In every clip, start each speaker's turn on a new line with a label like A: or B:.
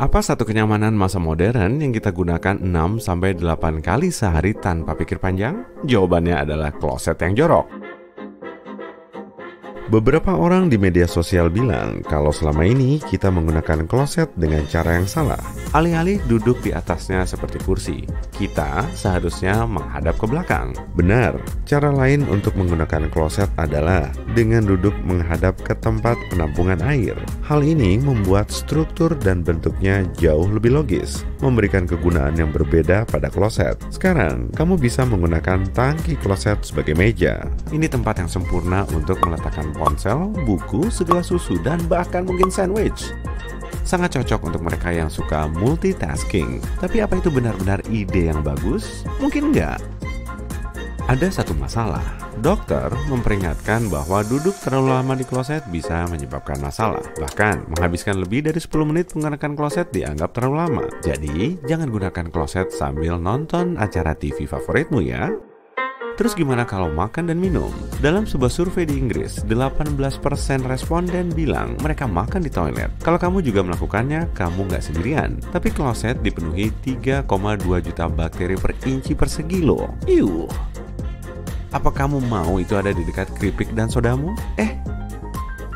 A: Apa satu kenyamanan masa modern yang kita gunakan 6-8 kali sehari tanpa pikir panjang? Jawabannya adalah kloset yang jorok. Beberapa orang di media sosial bilang kalau selama ini kita menggunakan kloset dengan cara yang salah. Alih-alih duduk di atasnya seperti kursi, kita seharusnya menghadap ke belakang. Benar, cara lain untuk menggunakan kloset adalah dengan duduk menghadap ke tempat penampungan air. Hal ini membuat struktur dan bentuknya jauh lebih logis, memberikan kegunaan yang berbeda pada kloset. Sekarang, kamu bisa menggunakan tangki kloset sebagai meja. Ini tempat yang sempurna untuk meletakkan ponsel, buku, segelas susu, dan bahkan mungkin sandwich. Sangat cocok untuk mereka yang suka multitasking. Tapi apa itu benar-benar ide yang bagus? Mungkin enggak. Ada satu masalah. Dokter memperingatkan bahwa duduk terlalu lama di kloset bisa menyebabkan masalah. Bahkan, menghabiskan lebih dari 10 menit menggunakan kloset dianggap terlalu lama. Jadi, jangan gunakan kloset sambil nonton acara TV favoritmu ya. Terus gimana kalau makan dan minum? Dalam sebuah survei di Inggris, 18% responden bilang mereka makan di toilet. Kalau kamu juga melakukannya, kamu nggak sendirian. Tapi kloset dipenuhi 3,2 juta bakteri per inci persegi loh. Iuh. Apa kamu mau itu ada di dekat keripik dan sodamu?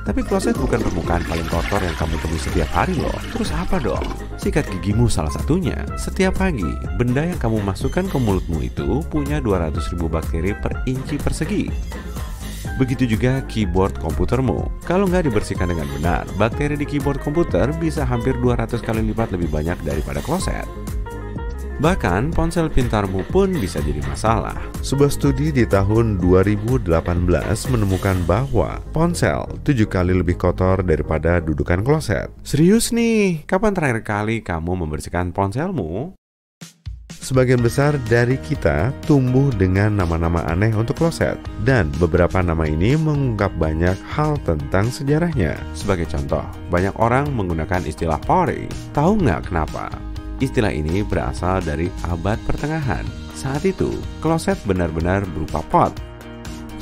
A: Tapi kloset bukan permukaan paling kotor yang kamu temui setiap hari loh. Terus apa dong? Sikat gigimu salah satunya. Setiap pagi, benda yang kamu masukkan ke mulutmu itu punya 200.000 bakteri per inci persegi. Begitu juga keyboard komputermu. Kalau nggak dibersihkan dengan benar, bakteri di keyboard komputer bisa hampir 200 kali lipat lebih banyak daripada kloset. Bahkan ponsel pintarmu pun bisa jadi masalah. Sebuah studi di tahun 2018 menemukan bahwa ponsel 7 kali lebih kotor daripada dudukan kloset. Serius nih, kapan terakhir kali kamu membersihkan ponselmu? Sebagian besar dari kita tumbuh dengan nama-nama aneh untuk kloset. Dan beberapa nama ini mengungkap banyak hal tentang sejarahnya. Sebagai contoh, banyak orang menggunakan istilah potty. Tahu nggak kenapa? Istilah ini berasal dari abad pertengahan. Saat itu, kloset benar-benar berupa pot.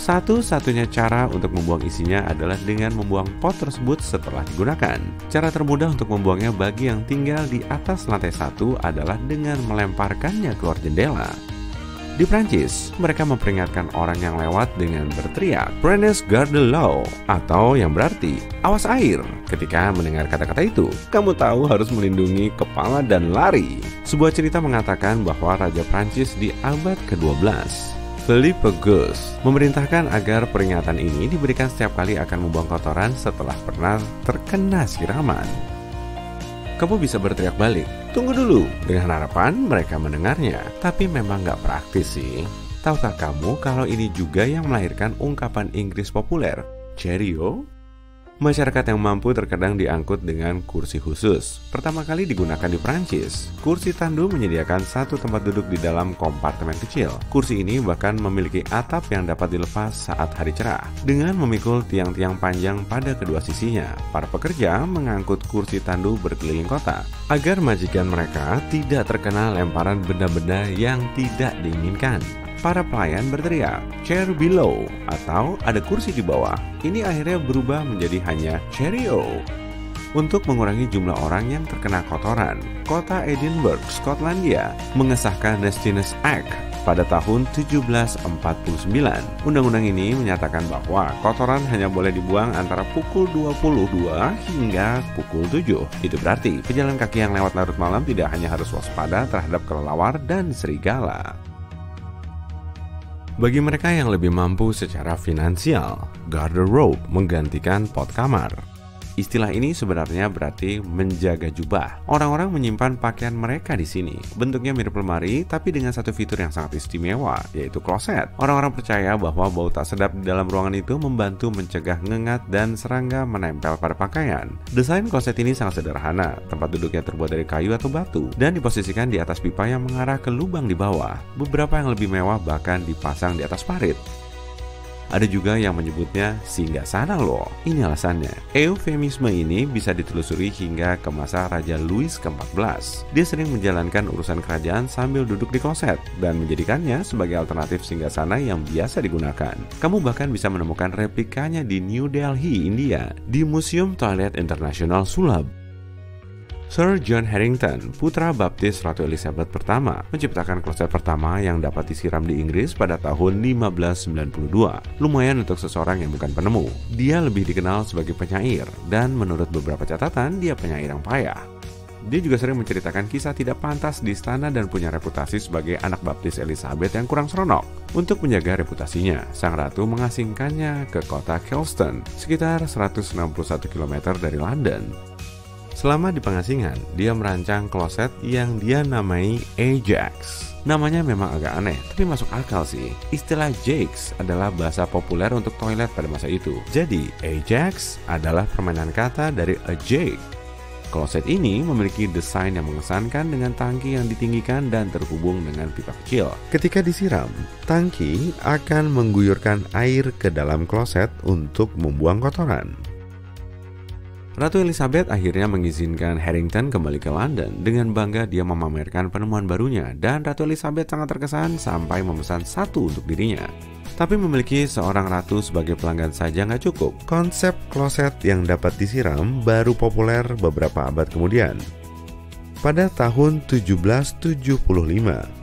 A: Satu-satunya cara untuk membuang isinya adalah dengan membuang pot tersebut setelah digunakan. Cara termudah untuk membuangnya bagi yang tinggal di atas lantai 1 adalah dengan melemparkannya keluar jendela. Di Prancis, mereka memperingatkan orang yang lewat dengan berteriak "Prenez garde l'eau" atau yang berarti "awas air". Ketika mendengar kata-kata itu, kamu tahu harus melindungi kepala dan lari. Sebuah cerita mengatakan bahwa Raja Prancis di abad ke-12, Philippe Auguste, memerintahkan agar peringatan ini diberikan setiap kali akan membuang kotoran setelah pernah terkena siraman. Kamu bisa berteriak balik, "Tunggu dulu," dengan harapan mereka mendengarnya. Tapi memang nggak praktis sih. Tahukah kamu kalau ini juga yang melahirkan ungkapan Inggris populer, "Cheerio"? Masyarakat yang mampu terkadang diangkut dengan kursi khusus. Pertama kali digunakan di Prancis, kursi tandu menyediakan satu tempat duduk di dalam kompartemen kecil. Kursi ini bahkan memiliki atap yang dapat dilepas saat hari cerah. Dengan memikul tiang-tiang panjang pada kedua sisinya, para pekerja mengangkut kursi tandu berkeliling kota agar majikan mereka tidak terkena lemparan benda-benda yang tidak diinginkan. Para pelayan berteriak, "Chair below" atau "ada kursi di bawah". Ini akhirnya berubah menjadi hanya "Cheerio". Untuk mengurangi jumlah orang yang terkena kotoran, kota Edinburgh, Skotlandia, mengesahkan Nastiness Act pada tahun 1749. Undang-undang ini menyatakan bahwa kotoran hanya boleh dibuang antara pukul 22 hingga pukul 7. Itu berarti pejalan kaki yang lewat larut malam tidak hanya harus waspada terhadap kelelawar dan serigala. Bagi mereka yang lebih mampu secara finansial, garderobe menggantikan pot kamar. Istilah ini sebenarnya berarti menjaga jubah. Orang-orang menyimpan pakaian mereka di sini. Bentuknya mirip lemari, tapi dengan satu fitur yang sangat istimewa, yaitu kloset. Orang-orang percaya bahwa bau tak sedap di dalam ruangan itu membantu mencegah ngengat dan serangga menempel pada pakaian. Desain kloset ini sangat sederhana. Tempat duduknya terbuat dari kayu atau batu dan diposisikan di atas pipa yang mengarah ke lubang di bawah. Beberapa yang lebih mewah bahkan dipasang di atas parit. Ada juga yang menyebutnya singgasana loh. Ini alasannya. Eufemisme ini bisa ditelusuri hingga ke masa Raja Louis ke-14. Dia sering menjalankan urusan kerajaan sambil duduk di kloset dan menjadikannya sebagai alternatif singgasana yang biasa digunakan. Kamu bahkan bisa menemukan replikanya di New Delhi, India, di Museum Toilet International Sulab. Sir John Harington, putra baptis Ratu Elizabeth pertama, menciptakan kloset pertama yang dapat disiram di Inggris pada tahun 1592. Lumayan untuk seseorang yang bukan penemu. Dia lebih dikenal sebagai penyair, dan menurut beberapa catatan, dia penyair yang payah. Dia juga sering menceritakan kisah tidak pantas di istana dan punya reputasi sebagai anak baptis Elizabeth yang kurang seronok. Untuk menjaga reputasinya, sang ratu mengasingkannya ke kota Kelston, sekitar 161 km dari London. Selama di pengasingan, dia merancang kloset yang dia namai Ajax. Namanya memang agak aneh, tapi masuk akal sih. Istilah Ajax adalah bahasa populer untuk toilet pada masa itu. Jadi, Ajax adalah permainan kata dari Ajax. Kloset ini memiliki desain yang mengesankan dengan tangki yang ditinggikan dan terhubung dengan pipa kecil. Ketika disiram, tangki akan mengguyurkan air ke dalam kloset untuk membuang kotoran. Ratu Elizabeth akhirnya mengizinkan Harington kembali ke London. Dengan bangga dia memamerkan penemuan barunya, dan Ratu Elizabeth sangat terkesan sampai memesan satu untuk dirinya. Tapi memiliki seorang ratu sebagai pelanggan saja nggak cukup. Konsep kloset yang dapat disiram baru populer beberapa abad kemudian. Pada tahun 1775,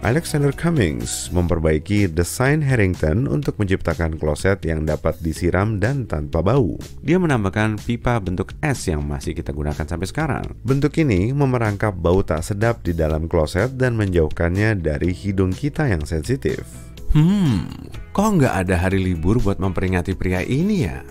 A: Alexander Cummings memperbaiki desain Harington untuk menciptakan kloset yang dapat disiram dan tanpa bau. Dia menambahkan pipa bentuk S yang masih kita gunakan sampai sekarang. Bentuk ini memerangkap bau tak sedap di dalam kloset dan menjauhkannya dari hidung kita yang sensitif. Kok nggak ada hari libur buat memperingati pria ini ya?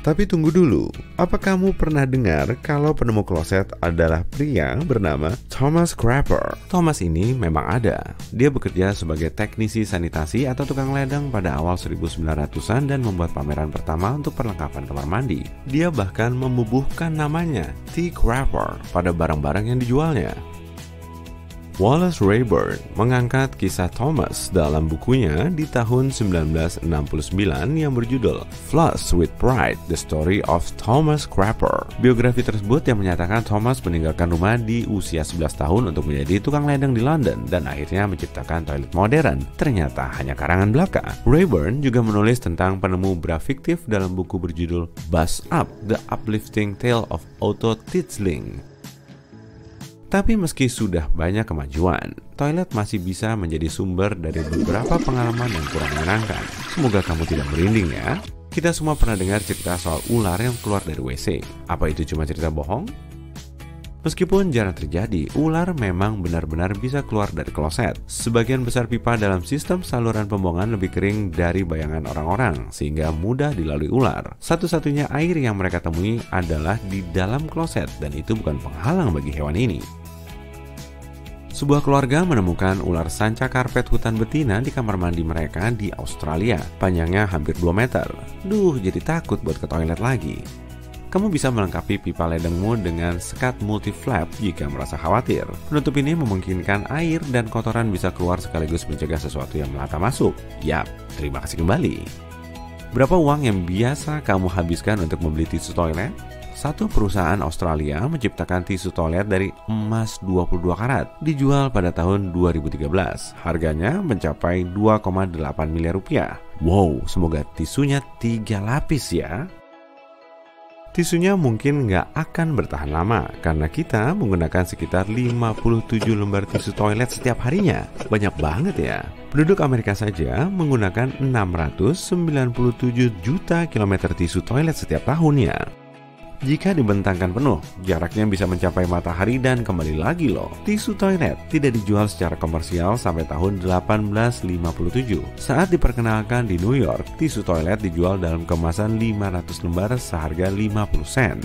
A: Tapi tunggu dulu, apa kamu pernah dengar kalau penemu kloset adalah pria bernama Thomas Crapper? Thomas ini memang ada. Dia bekerja sebagai teknisi sanitasi atau tukang ledeng pada awal 1900-an dan membuat pameran pertama untuk perlengkapan kamar mandi. Dia bahkan membubuhkan namanya T. Crapper pada barang-barang yang dijualnya. Wallace Rayburn mengangkat kisah Thomas dalam bukunya di tahun 1969 yang berjudul Flush with Pride, The Story of Thomas Crapper. Biografi tersebut yang menyatakan Thomas meninggalkan rumah di usia 11 tahun untuk menjadi tukang ledeng di London dan akhirnya menciptakan toilet modern. Ternyata hanya karangan belaka. Rayburn juga menulis tentang penemu bra fiktif dalam buku berjudul Buzz Up, The Uplifting Tale of Otto Titsling. Tapi meski sudah banyak kemajuan, toilet masih bisa menjadi sumber dari beberapa pengalaman yang kurang menyenangkan. Semoga kamu tidak merinding ya. Kita semua pernah dengar cerita soal ular yang keluar dari WC. Apa itu cuma cerita bohong? Meskipun jarang terjadi, ular memang benar-benar bisa keluar dari kloset. Sebagian besar pipa dalam sistem saluran pembuangan lebih kering dari bayangan orang-orang, sehingga mudah dilalui ular. Satu-satunya air yang mereka temui adalah di dalam kloset, dan itu bukan penghalang bagi hewan ini. Sebuah keluarga menemukan ular sanca karpet hutan betina di kamar mandi mereka di Australia. Panjangnya hampir 2 meter. Duh, jadi takut buat ke toilet lagi. Kamu bisa melengkapi pipa ledengmu dengan sekat multi-flap jika merasa khawatir. Penutup ini memungkinkan air dan kotoran bisa keluar sekaligus mencegah sesuatu yang melata masuk. Yap, terima kasih kembali. Berapa uang yang biasa kamu habiskan untuk membeli tisu toilet? Satu perusahaan Australia menciptakan tisu toilet dari emas 22 karat, dijual pada tahun 2013. Harganya mencapai 2,8 miliar rupiah. Wow, semoga tisunya 3 lapis ya. Tisunya mungkin nggak akan bertahan lama karena kita menggunakan sekitar 57 lembar tisu toilet setiap harinya. Banyak banget ya. Penduduk Amerika saja menggunakan 697 juta kilometer tisu toilet setiap tahunnya. Jika dibentangkan penuh, jaraknya bisa mencapai matahari dan kembali lagi loh. Tisu toilet tidak dijual secara komersial sampai tahun 1857. Saat diperkenalkan di New York, tisu toilet dijual dalam kemasan 500 lembar seharga 50 sen.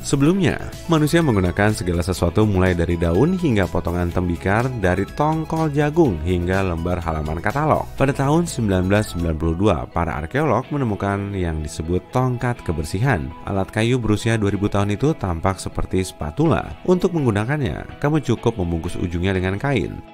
A: Sebelumnya, manusia menggunakan segala sesuatu mulai dari daun hingga potongan tembikar, dari tongkol jagung hingga lembar halaman katalog. Pada tahun 1992, para arkeolog menemukan yang disebut tongkat kebersihan. Alat kayu berusia 2000 tahun itu tampak seperti spatula. Untuk menggunakannya, kamu cukup membungkus ujungnya dengan kain.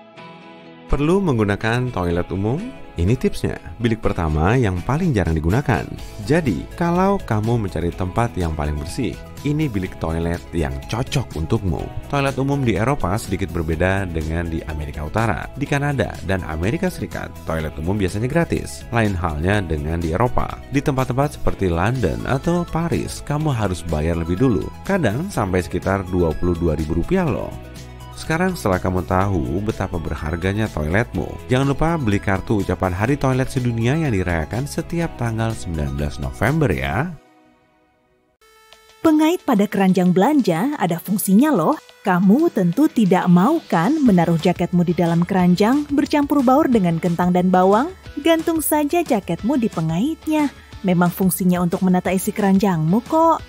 A: Perlu menggunakan toilet umum? Ini tipsnya, bilik pertama yang paling jarang digunakan. Jadi, kalau kamu mencari tempat yang paling bersih, ini bilik toilet yang cocok untukmu. Toilet umum di Eropa sedikit berbeda dengan di Amerika Utara. Di Kanada dan Amerika Serikat, toilet umum biasanya gratis. Lain halnya dengan di Eropa. Di tempat-tempat seperti London atau Paris, kamu harus bayar lebih dulu. Kadang sampai sekitar Rp22.000 loh. Sekarang setelah kamu tahu betapa berharganya toiletmu, jangan lupa beli kartu ucapan Hari Toilet Sedunia yang dirayakan setiap tanggal 19 November ya.
B: Pengait pada keranjang belanja ada fungsinya loh. Kamu tentu tidak mau kan menaruh jaketmu di dalam keranjang bercampur baur dengan kentang dan bawang? Gantung saja jaketmu di pengaitnya. Memang fungsinya untuk menata isi keranjangmu kok.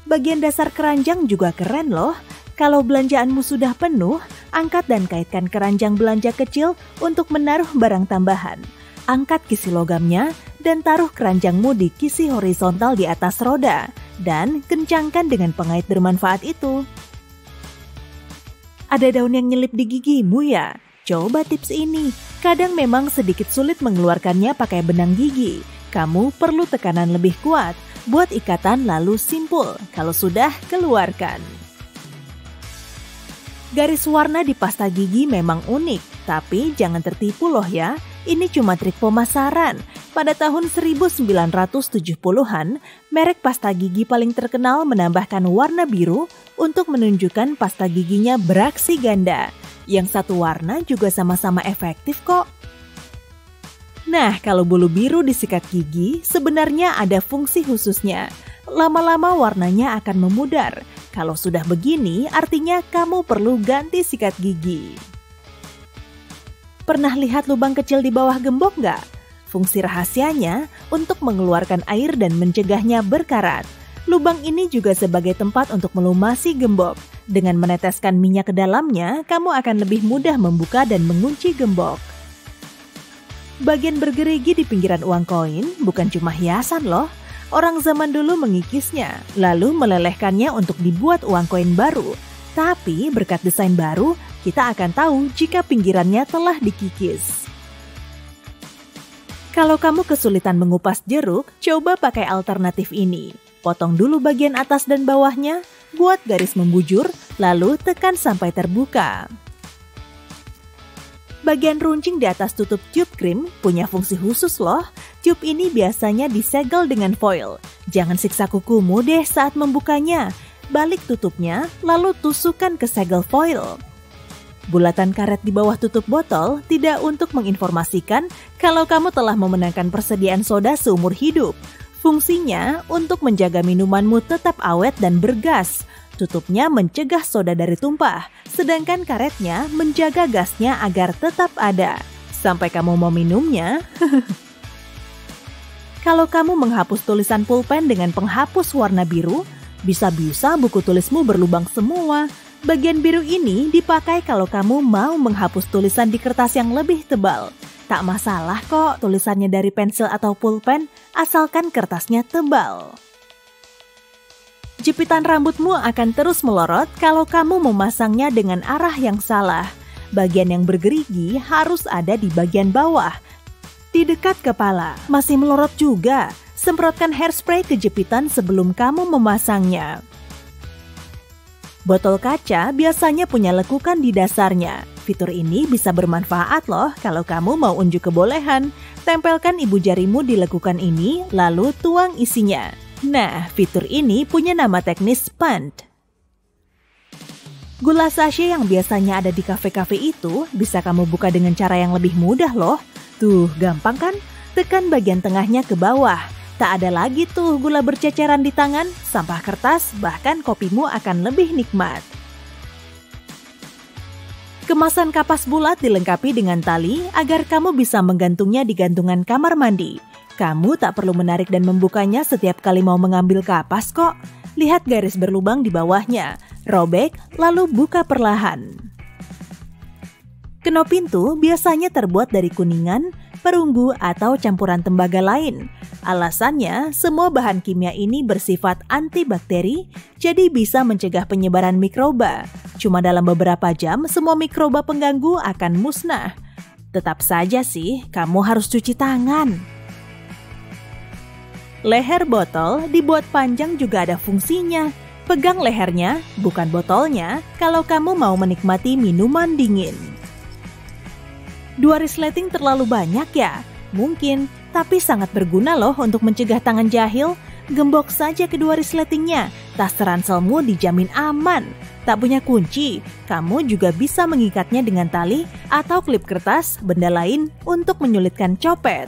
B: Bagian dasar keranjang juga keren loh. Kalau belanjaanmu sudah penuh, angkat dan kaitkan keranjang belanja kecil untuk menaruh barang tambahan. Angkat kisi logamnya dan taruh keranjangmu di kisi horizontal di atas roda. Dan kencangkan dengan pengait bermanfaat itu. Ada daun yang nyelip di gigimu ya? Coba tips ini. Kadang memang sedikit sulit mengeluarkannya pakai benang gigi. Kamu perlu tekanan lebih kuat. Buat ikatan lalu simpul. Kalau sudah, keluarkan. Garis warna di pasta gigi memang unik, tapi jangan tertipu loh ya. Ini cuma trik pemasaran. Pada tahun 1970-an, merek pasta gigi paling terkenal menambahkan warna biru untuk menunjukkan pasta giginya beraksi ganda. Yang satu warna juga sama-sama efektif kok. Nah, kalau bulu biru disikat gigi, sebenarnya ada fungsi khususnya. Lama-lama warnanya akan memudar. Kalau sudah begini, artinya kamu perlu ganti sikat gigi. Pernah lihat lubang kecil di bawah gembok nggak? Fungsi rahasianya untuk mengeluarkan air dan mencegahnya berkarat. Lubang ini juga sebagai tempat untuk melumasi gembok. Dengan meneteskan minyak ke dalamnya, kamu akan lebih mudah membuka dan mengunci gembok. Bagian bergerigi di pinggiran uang koin bukan cuma hiasan loh. Orang zaman dulu mengikisnya, lalu melelehkannya untuk dibuat uang koin baru. Tapi berkat desain baru, kita akan tahu jika pinggirannya telah dikikis. Kalau kamu kesulitan mengupas jeruk, coba pakai alternatif ini. Potong dulu bagian atas dan bawahnya, buat garis membujur, lalu tekan sampai terbuka. Bagian runcing di atas tutup tube krim punya fungsi khusus loh. Tube ini biasanya disegel dengan foil. Jangan siksa kukumu deh saat membukanya. Balik tutupnya, lalu tusukkan ke segel foil. Bulatan karet di bawah tutup botol tidak untuk menginformasikan kalau kamu telah memenangkan persediaan soda seumur hidup. Fungsinya untuk menjaga minumanmu tetap awet dan bergas. Tutupnya mencegah soda dari tumpah, sedangkan karetnya menjaga gasnya agar tetap ada. Sampai kamu mau minumnya. Kalau kamu menghapus tulisan pulpen dengan penghapus warna biru, bisa-bisa buku tulismu berlubang semua. Bagian biru ini dipakai kalau kamu mau menghapus tulisan di kertas yang lebih tebal. Tak masalah kok tulisannya dari pensil atau pulpen, asalkan kertasnya tebal. Jepitan rambutmu akan terus melorot kalau kamu memasangnya dengan arah yang salah. Bagian yang bergerigi harus ada di bagian bawah, di dekat kepala. Masih melorot juga, semprotkan hairspray ke jepitan sebelum kamu memasangnya. Botol kaca biasanya punya lekukan di dasarnya. Fitur ini bisa bermanfaat loh kalau kamu mau unjuk kebolehan. Tempelkan ibu jarimu di lekukan ini, lalu tuang isinya. Nah, fitur ini punya nama teknis Spand. Gula sachet yang biasanya ada di kafe-kafe itu bisa kamu buka dengan cara yang lebih mudah loh. Tuh, gampang kan? Tekan bagian tengahnya ke bawah. Tak ada lagi tuh gula berceceran di tangan, sampah kertas, bahkan kopimu akan lebih nikmat. Kemasan kapas bulat dilengkapi dengan tali agar kamu bisa menggantungnya di gantungan kamar mandi. Kamu tak perlu menarik dan membukanya setiap kali mau mengambil kapas kok. Lihat garis berlubang di bawahnya. Robek, lalu buka perlahan. Kenop pintu biasanya terbuat dari kuningan, perunggu, atau campuran tembaga lain. Alasannya, semua bahan kimia ini bersifat antibakteri, jadi bisa mencegah penyebaran mikroba. Cuma dalam beberapa jam, semua mikroba pengganggu akan musnah. Tetap saja sih, kamu harus cuci tangan. Leher botol dibuat panjang juga ada fungsinya. Pegang lehernya, bukan botolnya, kalau kamu mau menikmati minuman dingin. 2 resleting terlalu banyak ya? Mungkin, tapi sangat berguna loh untuk mencegah tangan jahil. Gembok saja kedua resletingnya, tas ranselmu dijamin aman. Tak punya kunci, kamu juga bisa mengikatnya dengan tali atau klip kertas, benda lain untuk menyulitkan copet.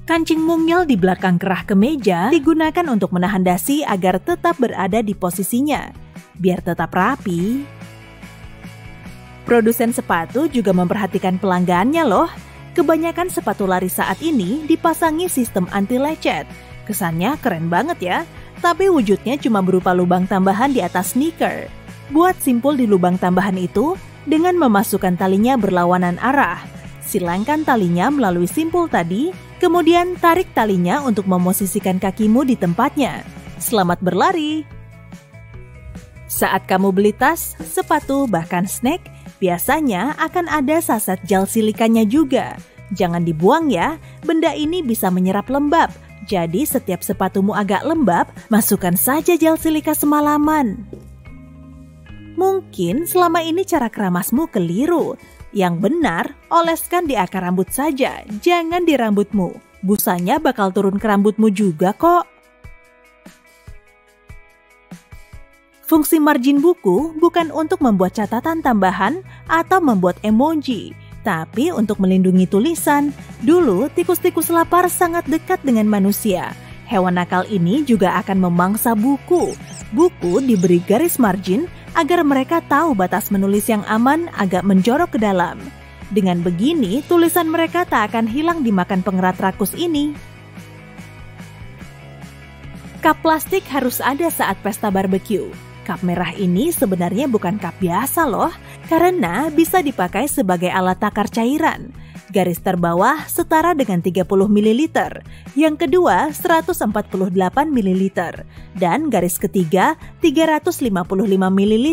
B: Kancing mungil di belakang kerah kemeja digunakan untuk menahan dasi agar tetap berada di posisinya, biar tetap rapi. Produsen sepatu juga memperhatikan pelanggannya loh. Kebanyakan sepatu lari saat ini dipasangi sistem anti-lecet. Kesannya keren banget ya, tapi wujudnya cuma berupa lubang tambahan di atas sneaker. Buat simpul di lubang tambahan itu dengan memasukkan talinya berlawanan arah. Silangkan talinya melalui simpul tadi, kemudian tarik talinya untuk memosisikan kakimu di tempatnya. Selamat berlari! Saat kamu beli tas, sepatu, bahkan snack, biasanya akan ada saset gel silikanya juga. Jangan dibuang ya, benda ini bisa menyerap lembab. Jadi setiap sepatumu agak lembab, masukkan saja gel silika semalaman. Mungkin selama ini cara keramasmu keliru. Yang benar, oleskan di akar rambut saja, jangan di rambutmu. Busanya bakal turun ke rambutmu juga kok. Fungsi margin buku bukan untuk membuat catatan tambahan atau membuat emoji, tapi untuk melindungi tulisan. Dulu, tikus-tikus lapar sangat dekat dengan manusia. Hewan nakal ini juga akan memangsa buku. Buku diberi garis margin agar mereka tahu batas menulis yang aman agak menjorok ke dalam. Dengan begini, tulisan mereka tak akan hilang dimakan pengerat rakus ini. Cup plastik harus ada saat pesta barbeque. Cup merah ini sebenarnya bukan cup biasa loh, karena bisa dipakai sebagai alat takar cairan. Garis terbawah setara dengan 30 ml, yang kedua 148 ml, dan garis ketiga 355 ml.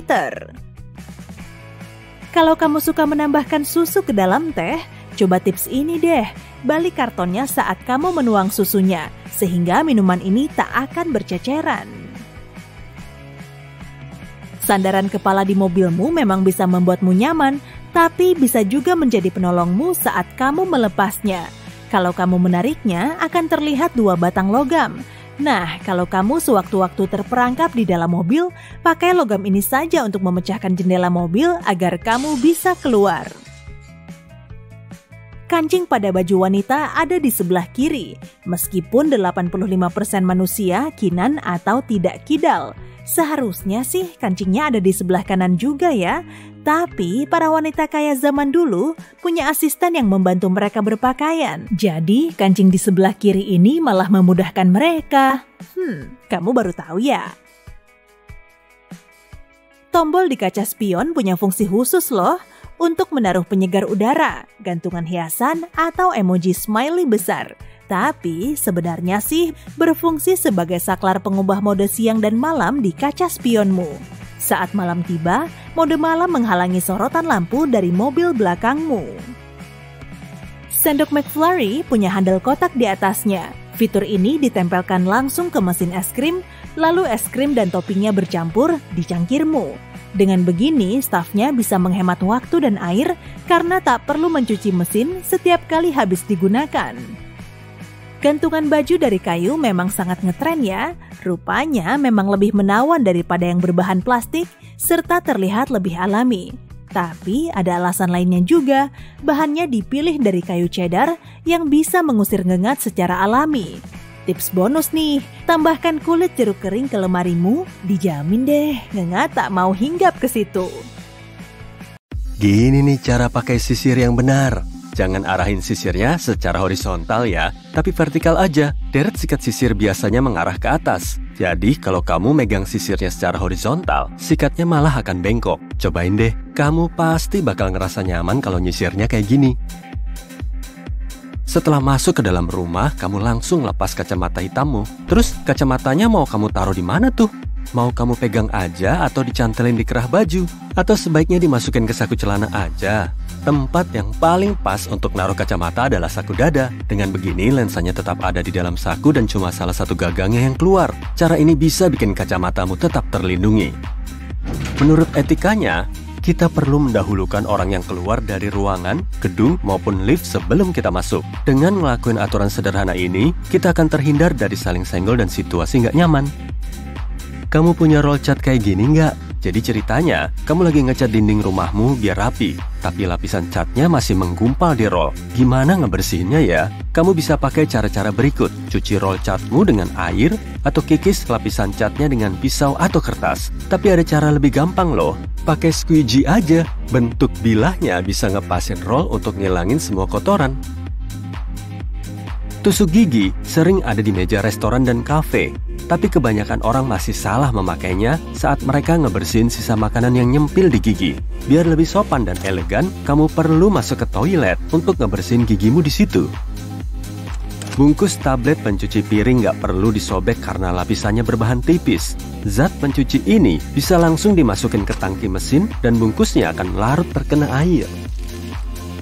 B: Kalau kamu suka menambahkan susu ke dalam teh, coba tips ini deh, balik kartonnya saat kamu menuang susunya, sehingga minuman ini tak akan berceceran. Sandaran kepala di mobilmu memang bisa membuatmu nyaman, tapi bisa juga menjadi penolongmu saat kamu melepasnya. Kalau kamu menariknya, akan terlihat 2 batang logam. Nah, kalau kamu sewaktu-waktu terperangkap di dalam mobil, pakai logam ini saja untuk memecahkan jendela mobil agar kamu bisa keluar. Kancing pada baju wanita ada di sebelah kiri, meskipun 85% manusia kinan atau tidak kidal. Seharusnya sih kancingnya ada di sebelah kanan juga ya. Tapi para wanita kaya zaman dulu punya asisten yang membantu mereka berpakaian. Jadi kancing di sebelah kiri ini malah memudahkan mereka. Kamu baru tahu ya? Tombol di kaca spion punya fungsi khusus loh. Untuk menaruh penyegar udara, gantungan hiasan, atau emoji smiley besar. Tapi sebenarnya sih berfungsi sebagai saklar pengubah mode siang dan malam di kaca spionmu. Saat malam tiba, mode malam menghalangi sorotan lampu dari mobil belakangmu. Sendok McFlurry punya handle kotak di atasnya. Fitur ini ditempelkan langsung ke mesin es krim, lalu es krim dan toppingnya bercampur di cangkirmu. Dengan begini, stafnya bisa menghemat waktu dan air karena tak perlu mencuci mesin setiap kali habis digunakan. Gantungan baju dari kayu memang sangat ngetren ya. Rupanya memang lebih menawan daripada yang berbahan plastik serta terlihat lebih alami. Tapi ada alasan lainnya juga, bahannya dipilih dari kayu cedar yang bisa mengusir ngengat secara alami. Tips bonus nih, tambahkan kulit jeruk kering ke lemarimu, dijamin deh ngengat tak mau hinggap ke situ.
C: Gini nih cara pakai sisir yang benar. Jangan arahin sisirnya secara horizontal ya, tapi vertikal aja. Deret sikat sisir biasanya mengarah ke atas. Jadi kalau kamu megang sisirnya secara horizontal, sikatnya malah akan bengkok. Cobain deh, kamu pasti bakal ngerasa nyaman kalau nyisirnya kayak gini. Setelah masuk ke dalam rumah, kamu langsung lepas kacamata hitammu. Terus kacamatanya mau kamu taruh di mana tuh? Mau kamu pegang aja atau dicantelin di kerah baju? Atau sebaiknya dimasukin ke saku celana aja? Tempat yang paling pas untuk naruh kacamata adalah saku dada. Dengan begini, lensanya tetap ada di dalam saku dan cuma salah satu gagangnya yang keluar. Cara ini bisa bikin kacamatamu tetap terlindungi. Menurut etikanya, kita perlu mendahulukan orang yang keluar dari ruangan, gedung, maupun lift sebelum kita masuk. Dengan ngelakuin aturan sederhana ini, kita akan terhindar dari saling senggol dan situasi nggak nyaman. Kamu punya roll cat kayak gini nggak? Jadi ceritanya, kamu lagi ngecat dinding rumahmu biar rapi, tapi lapisan catnya masih menggumpal di roll. Gimana ngebersihinnya ya? Kamu bisa pakai cara-cara berikut. Cuci roll catmu dengan air, atau kikis lapisan catnya dengan pisau atau kertas. Tapi ada cara lebih gampang loh. Pakai squeegee aja. Bentuk bilahnya bisa ngepasin roll untuk ngilangin semua kotoran. Tusuk gigi sering ada di meja restoran dan kafe. Tapi kebanyakan orang masih salah memakainya saat mereka ngebersihin sisa makanan yang nyempil di gigi. Biar lebih sopan dan elegan, kamu perlu masuk ke toilet untuk ngebersihin gigimu di situ. Bungkus tablet pencuci piring nggak perlu disobek karena lapisannya berbahan tipis. Zat pencuci ini bisa langsung dimasukin ke tangki mesin dan bungkusnya akan larut terkena air.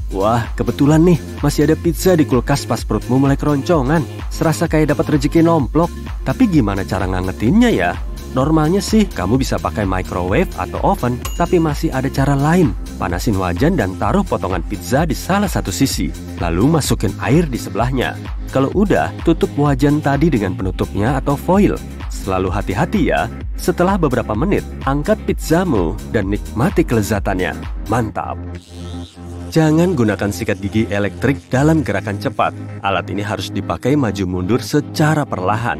C: Wah, kebetulan nih, masih ada pizza di kulkas pas perutmu mulai keroncongan. Serasa kayak dapat rezeki nomplok. Tapi gimana cara ngangetinnya ya? Normalnya sih, kamu bisa pakai microwave atau oven, tapi masih ada cara lain. Panasin wajan dan taruh potongan pizza di salah satu sisi. Lalu masukin air di sebelahnya. Kalau udah, tutup wajan tadi dengan penutupnya atau foil. Selalu hati-hati ya. Setelah beberapa menit, angkat pizzamu dan nikmati kelezatannya. Mantap! Jangan gunakan sikat gigi elektrik dalam gerakan cepat. Alat ini harus dipakai maju mundur secara perlahan.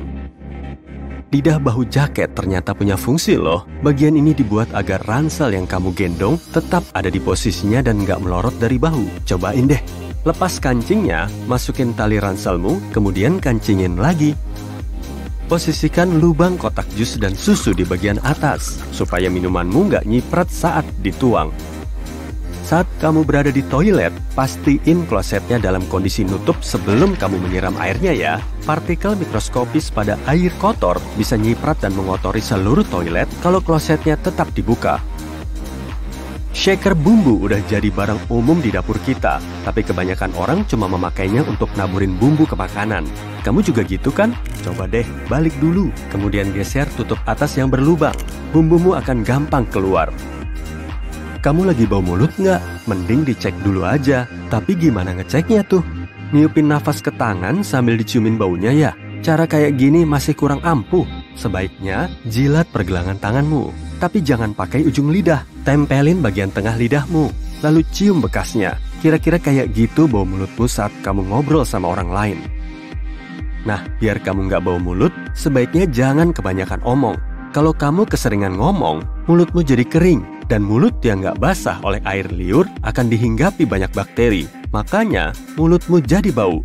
C: Lidah bahu jaket ternyata punya fungsi loh. Bagian ini dibuat agar ransel yang kamu gendong tetap ada di posisinya dan nggak melorot dari bahu. Cobain deh. Lepas kancingnya, masukin tali ranselmu, kemudian kancingin lagi. Posisikan lubang kotak jus dan susu di bagian atas, supaya minumanmu nggak nyiprat saat dituang. Saat kamu berada di toilet, pastiin klosetnya dalam kondisi nutup sebelum kamu menyiram airnya ya. Partikel mikroskopis pada air kotor bisa nyiprat dan mengotori seluruh toilet kalau klosetnya tetap dibuka. Shaker bumbu udah jadi barang umum di dapur kita, tapi kebanyakan orang cuma memakainya untuk naburin bumbu ke makanan. Kamu juga gitu kan? Coba deh, balik dulu, kemudian geser tutup atas yang berlubang. Bumbumu akan gampang keluar. Kamu lagi bau mulut nggak? Mending dicek dulu aja. Tapi gimana ngeceknya tuh? Niupin nafas ke tangan sambil diciumin baunya ya? Cara kayak gini masih kurang ampuh. Sebaiknya jilat pergelangan tanganmu. Tapi jangan pakai ujung lidah. Tempelin bagian tengah lidahmu. Lalu cium bekasnya. Kira-kira kayak gitu bau mulutmu saat kamu ngobrol sama orang lain. Nah, biar kamu nggak bau mulut, sebaiknya jangan kebanyakan omong. Kalau kamu keseringan ngomong, mulutmu jadi kering. Dan mulut yang nggak basah oleh air liur akan dihinggapi banyak bakteri. Makanya, mulutmu jadi bau.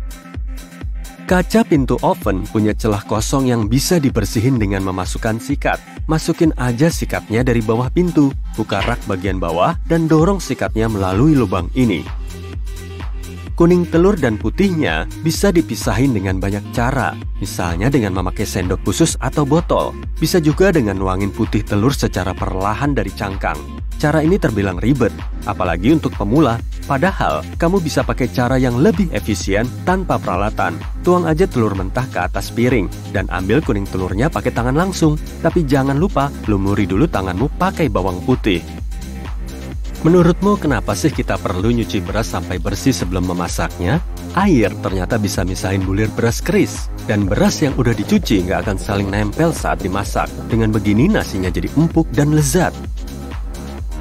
C: Kaca pintu oven punya celah kosong yang bisa dibersihin dengan memasukkan sikat. Masukin aja sikatnya dari bawah pintu, buka rak bagian bawah, dan dorong sikatnya melalui lubang ini. Kuning telur dan putihnya bisa dipisahin dengan banyak cara, misalnya dengan memakai sendok khusus atau botol. Bisa juga dengan nuangin putih telur secara perlahan dari cangkang. Cara ini terbilang ribet, apalagi untuk pemula. Padahal, kamu bisa pakai cara yang lebih efisien tanpa peralatan. Tuang aja telur mentah ke atas piring, dan ambil kuning telurnya pakai tangan langsung. Tapi jangan lupa, lumuri dulu tanganmu pakai bawang putih. Menurutmu kenapa sih kita perlu nyuci beras sampai bersih sebelum memasaknya? Air ternyata bisa misahin bulir beras keris. Dan beras yang udah dicuci nggak akan saling nempel saat dimasak. Dengan begini nasinya jadi empuk dan lezat.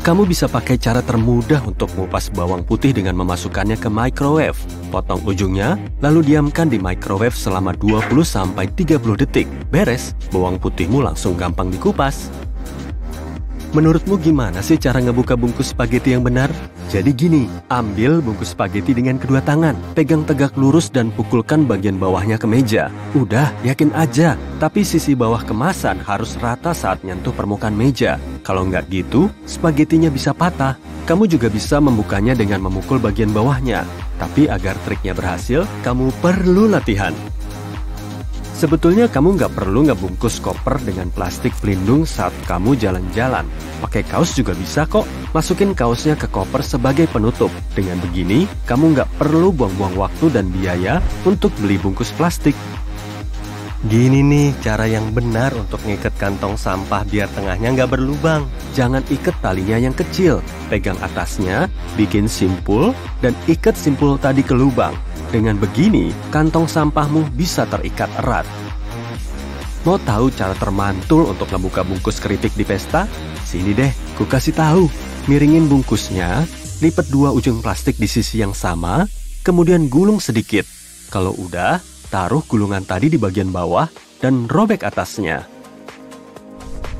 C: Kamu bisa pakai cara termudah untuk mengupas bawang putih dengan memasukkannya ke microwave. Potong ujungnya, lalu diamkan di microwave selama 20-30 detik. Beres, bawang putihmu langsung gampang dikupas. Menurutmu gimana sih cara ngebuka bungkus spaghetti yang benar? Jadi gini, ambil bungkus spaghetti dengan kedua tangan, pegang tegak lurus dan pukulkan bagian bawahnya ke meja. Udah, yakin aja, tapi sisi bawah kemasan harus rata saat nyentuh permukaan meja. Kalau nggak gitu, spagettinya bisa patah. Kamu juga bisa membukanya dengan memukul bagian bawahnya. Tapi agar triknya berhasil, kamu perlu latihan. Sebetulnya kamu nggak perlu ngebungkus koper dengan plastik pelindung saat kamu jalan-jalan. Pakai kaos juga bisa kok. Masukin kaosnya ke koper sebagai penutup. Dengan begini, kamu nggak perlu buang-buang waktu dan biaya untuk beli bungkus plastik.
D: Gini nih cara yang benar untuk ngikat kantong sampah biar tengahnya nggak berlubang.
C: Jangan ikat talinya yang kecil. Pegang atasnya, bikin simpul, dan ikat simpul tadi ke lubang. Dengan begini, kantong sampahmu bisa terikat erat. Mau tahu cara termantul untuk ngebuka bungkus keripik di pesta? Sini deh, ku kasih tahu. Miringin bungkusnya, lipat 2 ujung plastik di sisi yang sama, kemudian gulung sedikit. Kalau udah, taruh gulungan tadi di bagian bawah dan robek atasnya.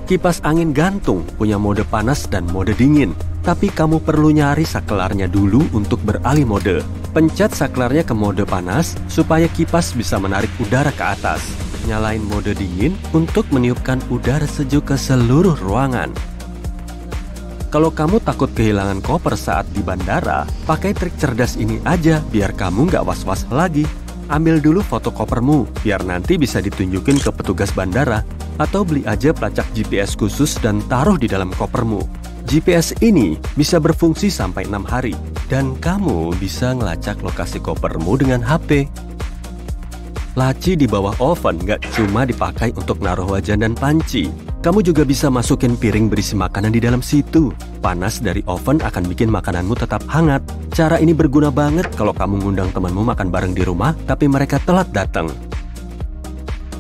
C: Kipas angin gantung punya mode panas dan mode dingin, tapi kamu perlu nyari saklarnya dulu untuk beralih mode. Pencet saklarnya ke mode panas supaya kipas bisa menarik udara ke atas. Nyalain mode dingin untuk meniupkan udara sejuk ke seluruh ruangan. Kalau kamu takut kehilangan koper saat di bandara, pakai trik cerdas ini aja biar kamu nggak was-was lagi. Ambil dulu foto kopermu, biar nanti bisa ditunjukin ke petugas bandara. Atau beli aja pelacak GPS khusus dan taruh di dalam kopermu. GPS ini bisa berfungsi sampai 6 hari. Dan kamu bisa ngelacak lokasi kopermu dengan HP. Laci di bawah oven nggak cuma dipakai untuk naruh wajan dan panci. Kamu juga bisa masukin piring berisi makanan di dalam situ. Panas dari oven akan bikin makananmu tetap hangat. Cara ini berguna banget kalau kamu ngundang temanmu makan bareng di rumah, tapi mereka telat datang.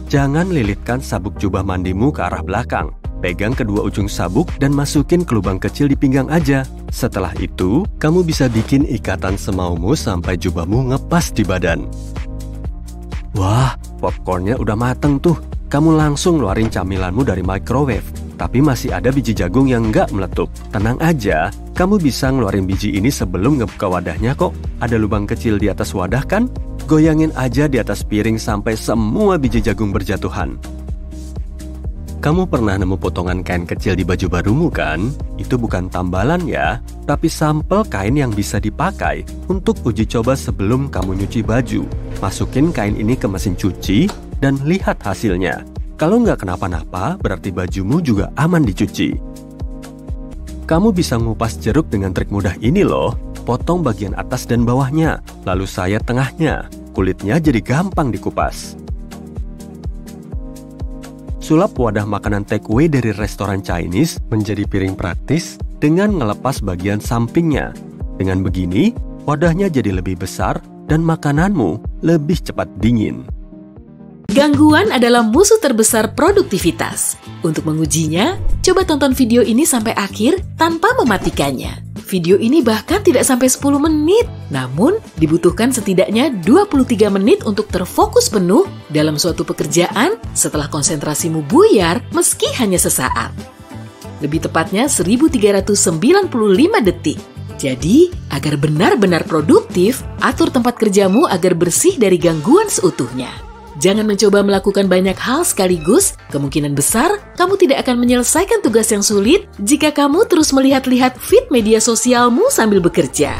C: Jangan lilitkan sabuk jubah mandimu ke arah belakang. Pegang kedua ujung sabuk dan masukin ke lubang kecil di pinggang aja. Setelah itu, kamu bisa bikin ikatan semaumu sampai jubahmu ngepas di badan. Wah, popcornnya udah mateng tuh. Kamu langsung ngeluarin camilanmu dari microwave. Tapi masih ada biji jagung yang nggak meletup. Tenang aja, kamu bisa ngeluarin biji ini sebelum ngebuka wadahnya kok. Ada lubang kecil di atas wadah kan? Goyangin aja di atas piring sampai semua biji jagung berjatuhan. Kamu pernah nemu potongan kain kecil di baju barumu kan? Itu bukan tambalan ya, tapi sampel kain yang bisa dipakai untuk uji coba sebelum kamu nyuci baju. Masukin kain ini ke mesin cuci dan lihat hasilnya. Kalau nggak kenapa-napa, berarti bajumu juga aman dicuci. Kamu bisa ngupas jeruk dengan trik mudah ini loh. Potong bagian atas dan bawahnya, lalu sayat tengahnya. Kulitnya jadi gampang dikupas. Sulap wadah makanan take away dari restoran Chinese menjadi piring praktis dengan ngelepas bagian sampingnya. Dengan begini, wadahnya jadi lebih besar dan makananmu lebih cepat dingin.
E: Gangguan adalah musuh terbesar produktivitas. Untuk mengujinya, coba tonton video ini sampai akhir tanpa mematikannya. Video ini bahkan tidak sampai 10 menit, namun dibutuhkan setidaknya 23 menit untuk terfokus penuh dalam suatu pekerjaan setelah konsentrasimu buyar meski hanya sesaat. Lebih tepatnya 1395 detik. Jadi, agar benar-benar produktif, atur tempat kerjamu agar bersih dari gangguan seutuhnya. Jangan mencoba melakukan banyak hal sekaligus, kemungkinan besar kamu tidak akan menyelesaikan tugas yang sulit jika kamu terus melihat-lihat feed media sosialmu sambil bekerja.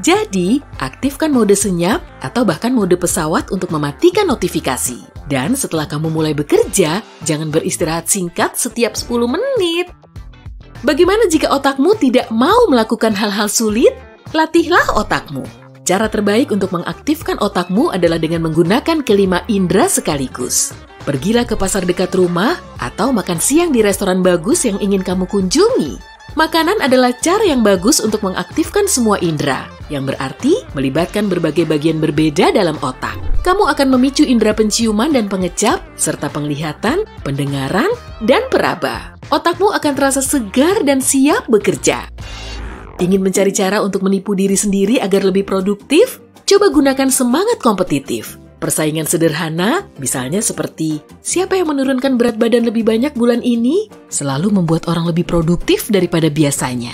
E: Jadi, aktifkan mode senyap atau bahkan mode pesawat untuk mematikan notifikasi. Dan setelah kamu mulai bekerja, jangan beristirahat singkat setiap 10 menit. Bagaimana jika otakmu tidak mau melakukan hal-hal sulit? Latihlah otakmu. Cara terbaik untuk mengaktifkan otakmu adalah dengan menggunakan kelima indera sekaligus. Pergilah ke pasar dekat rumah atau makan siang di restoran bagus yang ingin kamu kunjungi. Makanan adalah cara yang bagus untuk mengaktifkan semua indera, yang berarti melibatkan berbagai bagian berbeda dalam otak. Kamu akan memicu indera penciuman dan pengecap, serta penglihatan, pendengaran, dan peraba. Otakmu akan terasa segar dan siap bekerja. Ingin mencari cara untuk menipu diri sendiri agar lebih produktif? Coba gunakan semangat kompetitif. Persaingan sederhana, misalnya seperti siapa yang menurunkan berat badan lebih banyak bulan ini, selalu membuat orang lebih produktif daripada biasanya.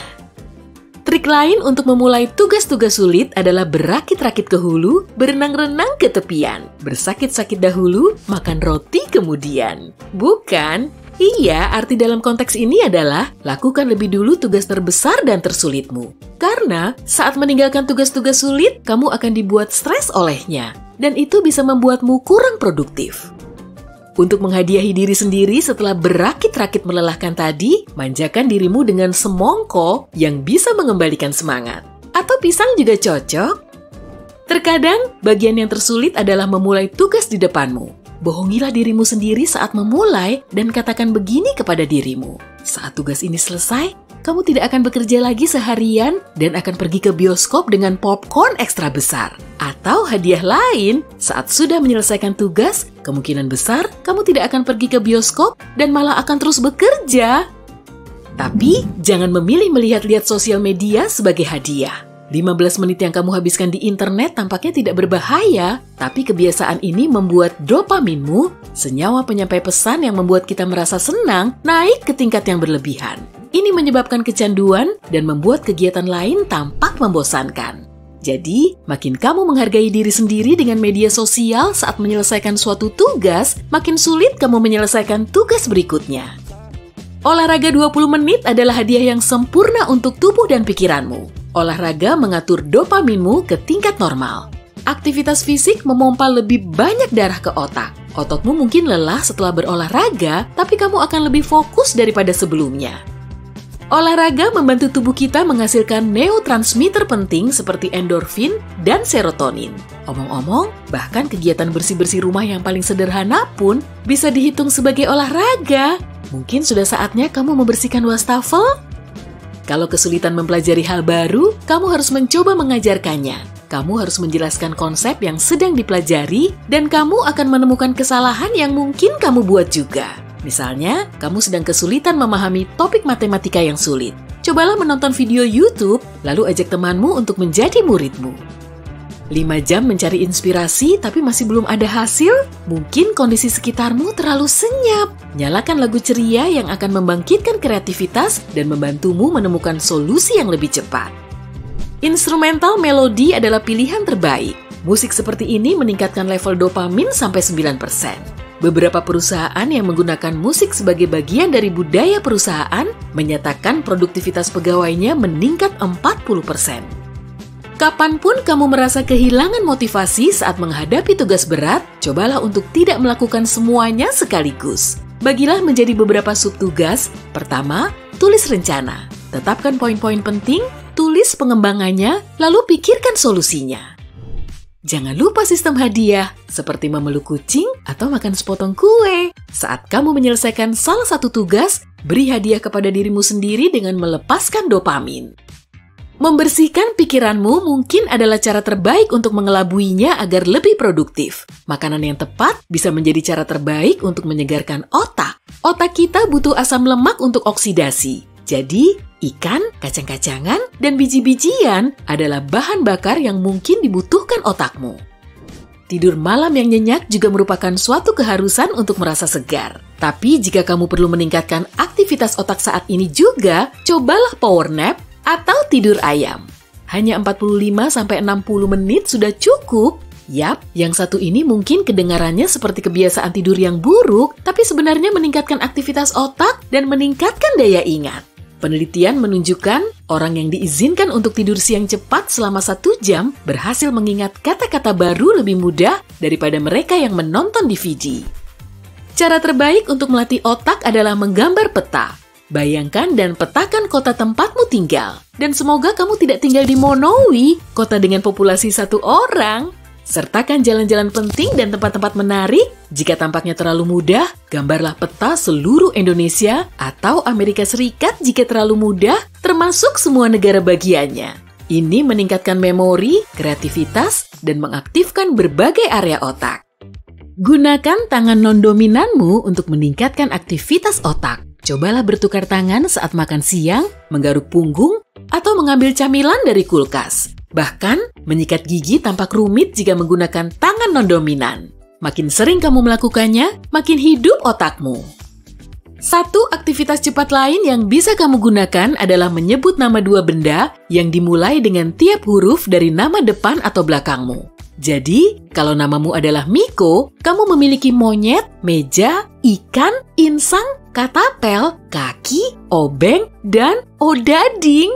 E: Trik lain untuk memulai tugas-tugas sulit adalah berakit-rakit ke hulu, berenang-renang ke tepian, bersakit-sakit dahulu, makan roti kemudian. Bukan? Iya, arti dalam konteks ini adalah lakukan lebih dulu tugas terbesar dan tersulitmu. Karena saat meninggalkan tugas-tugas sulit, kamu akan dibuat stres olehnya. Dan itu bisa membuatmu kurang produktif. Untuk menghadiahi diri sendiri setelah berakit-rakit melelahkan tadi, manjakan dirimu dengan semongko yang bisa mengembalikan semangat. Atau pisang juga cocok. Terkadang, bagian yang tersulit adalah memulai tugas di depanmu. Bohongilah dirimu sendiri saat memulai dan katakan begini kepada dirimu. Saat tugas ini selesai, kamu tidak akan bekerja lagi seharian dan akan pergi ke bioskop dengan popcorn ekstra besar. Atau hadiah lain, saat sudah menyelesaikan tugas, kemungkinan besar kamu tidak akan pergi ke bioskop dan malah akan terus bekerja. Tapi, jangan memilih melihat-lihat sosial media sebagai hadiah. 15 menit yang kamu habiskan di internet tampaknya tidak berbahaya, tapi kebiasaan ini membuat dopaminmu, senyawa penyampai pesan yang membuat kita merasa senang, naik ke tingkat yang berlebihan. Ini menyebabkan kecanduan dan membuat kegiatan lain tampak membosankan. Jadi, makin kamu menghargai diri sendiri dengan media sosial saat menyelesaikan suatu tugas, makin sulit kamu menyelesaikan tugas berikutnya. Olahraga 20 menit adalah hadiah yang sempurna untuk tubuh dan pikiranmu. Olahraga mengatur dopaminmu ke tingkat normal. Aktivitas fisik memompa lebih banyak darah ke otak. Ototmu mungkin lelah setelah berolahraga, tapi kamu akan lebih fokus daripada sebelumnya. Olahraga membantu tubuh kita menghasilkan neurotransmitter penting seperti endorfin dan serotonin. Omong-omong, bahkan kegiatan bersih-bersih rumah yang paling sederhana pun bisa dihitung sebagai olahraga. Mungkin sudah saatnya kamu membersihkan wastafel? Kalau kesulitan mempelajari hal baru, kamu harus mencoba mengajarkannya. Kamu harus menjelaskan konsep yang sedang dipelajari, dan kamu akan menemukan kesalahan yang mungkin kamu buat juga. Misalnya, kamu sedang kesulitan memahami topik matematika yang sulit. Cobalah menonton video YouTube, lalu ajak temanmu untuk menjadi muridmu. 5 jam mencari inspirasi tapi masih belum ada hasil? Mungkin kondisi sekitarmu terlalu senyap. Nyalakan lagu ceria yang akan membangkitkan kreativitas dan membantumu menemukan solusi yang lebih cepat. Instrumental melodi adalah pilihan terbaik. Musik seperti ini meningkatkan level dopamin sampai 9%. Beberapa perusahaan yang menggunakan musik sebagai bagian dari budaya perusahaan menyatakan produktivitas pegawainya meningkat 40%. Kapanpun kamu merasa kehilangan motivasi saat menghadapi tugas berat, cobalah untuk tidak melakukan semuanya sekaligus. Bagilah menjadi beberapa subtugas. Pertama, tulis rencana. Tetapkan poin-poin penting, tulis pengembangannya, lalu pikirkan solusinya. Jangan lupa sistem hadiah, seperti memeluk kucing atau makan sepotong kue. Saat kamu menyelesaikan salah satu tugas, beri hadiah kepada dirimu sendiri dengan melepaskan dopamin. Membersihkan pikiranmu mungkin adalah cara terbaik untuk mengelabuinya agar lebih produktif. Makanan yang tepat bisa menjadi cara terbaik untuk menyegarkan otak. Otak kita butuh asam lemak untuk oksidasi. Jadi, ikan, kacang-kacangan, dan biji-bijian adalah bahan bakar yang mungkin dibutuhkan otakmu. Tidur malam yang nyenyak juga merupakan suatu keharusan untuk merasa segar. Tapi jika kamu perlu meningkatkan aktivitas otak saat ini juga, cobalah power nap atau tidur ayam. Hanya 45-60 menit sudah cukup. Yap, yang satu ini mungkin kedengarannya seperti kebiasaan tidur yang buruk, tapi sebenarnya meningkatkan aktivitas otak dan meningkatkan daya ingat. Penelitian menunjukkan orang yang diizinkan untuk tidur siang cepat selama 1 jam berhasil mengingat kata-kata baru lebih mudah daripada mereka yang menonton DVD. Cara terbaik untuk melatih otak adalah menggambar peta. Bayangkan dan petakan kota tempatmu tinggal. Dan semoga kamu tidak tinggal di Monowi, kota dengan populasi 1 orang. Sertakan jalan-jalan penting dan tempat-tempat menarik. Jika tampaknya terlalu mudah, gambarlah peta seluruh Indonesia atau Amerika Serikat jika terlalu mudah, termasuk semua negara bagiannya. Ini meningkatkan memori, kreativitas, dan mengaktifkan berbagai area otak. Gunakan tangan non-dominanmu untuk meningkatkan aktivitas otak. Cobalah bertukar tangan saat makan siang, menggaruk punggung, atau mengambil camilan dari kulkas. Bahkan, menyikat gigi tampak rumit jika menggunakan tangan non-dominan. Makin sering kamu melakukannya, makin hidup otakmu. Satu aktivitas cepat lain yang bisa kamu gunakan adalah menyebut nama 2 benda yang dimulai dengan tiap huruf dari nama depan atau belakangmu. Jadi, kalau namamu adalah Miko, kamu memiliki monyet, meja, ikan, insang, katapel, kaki, obeng, dan odading.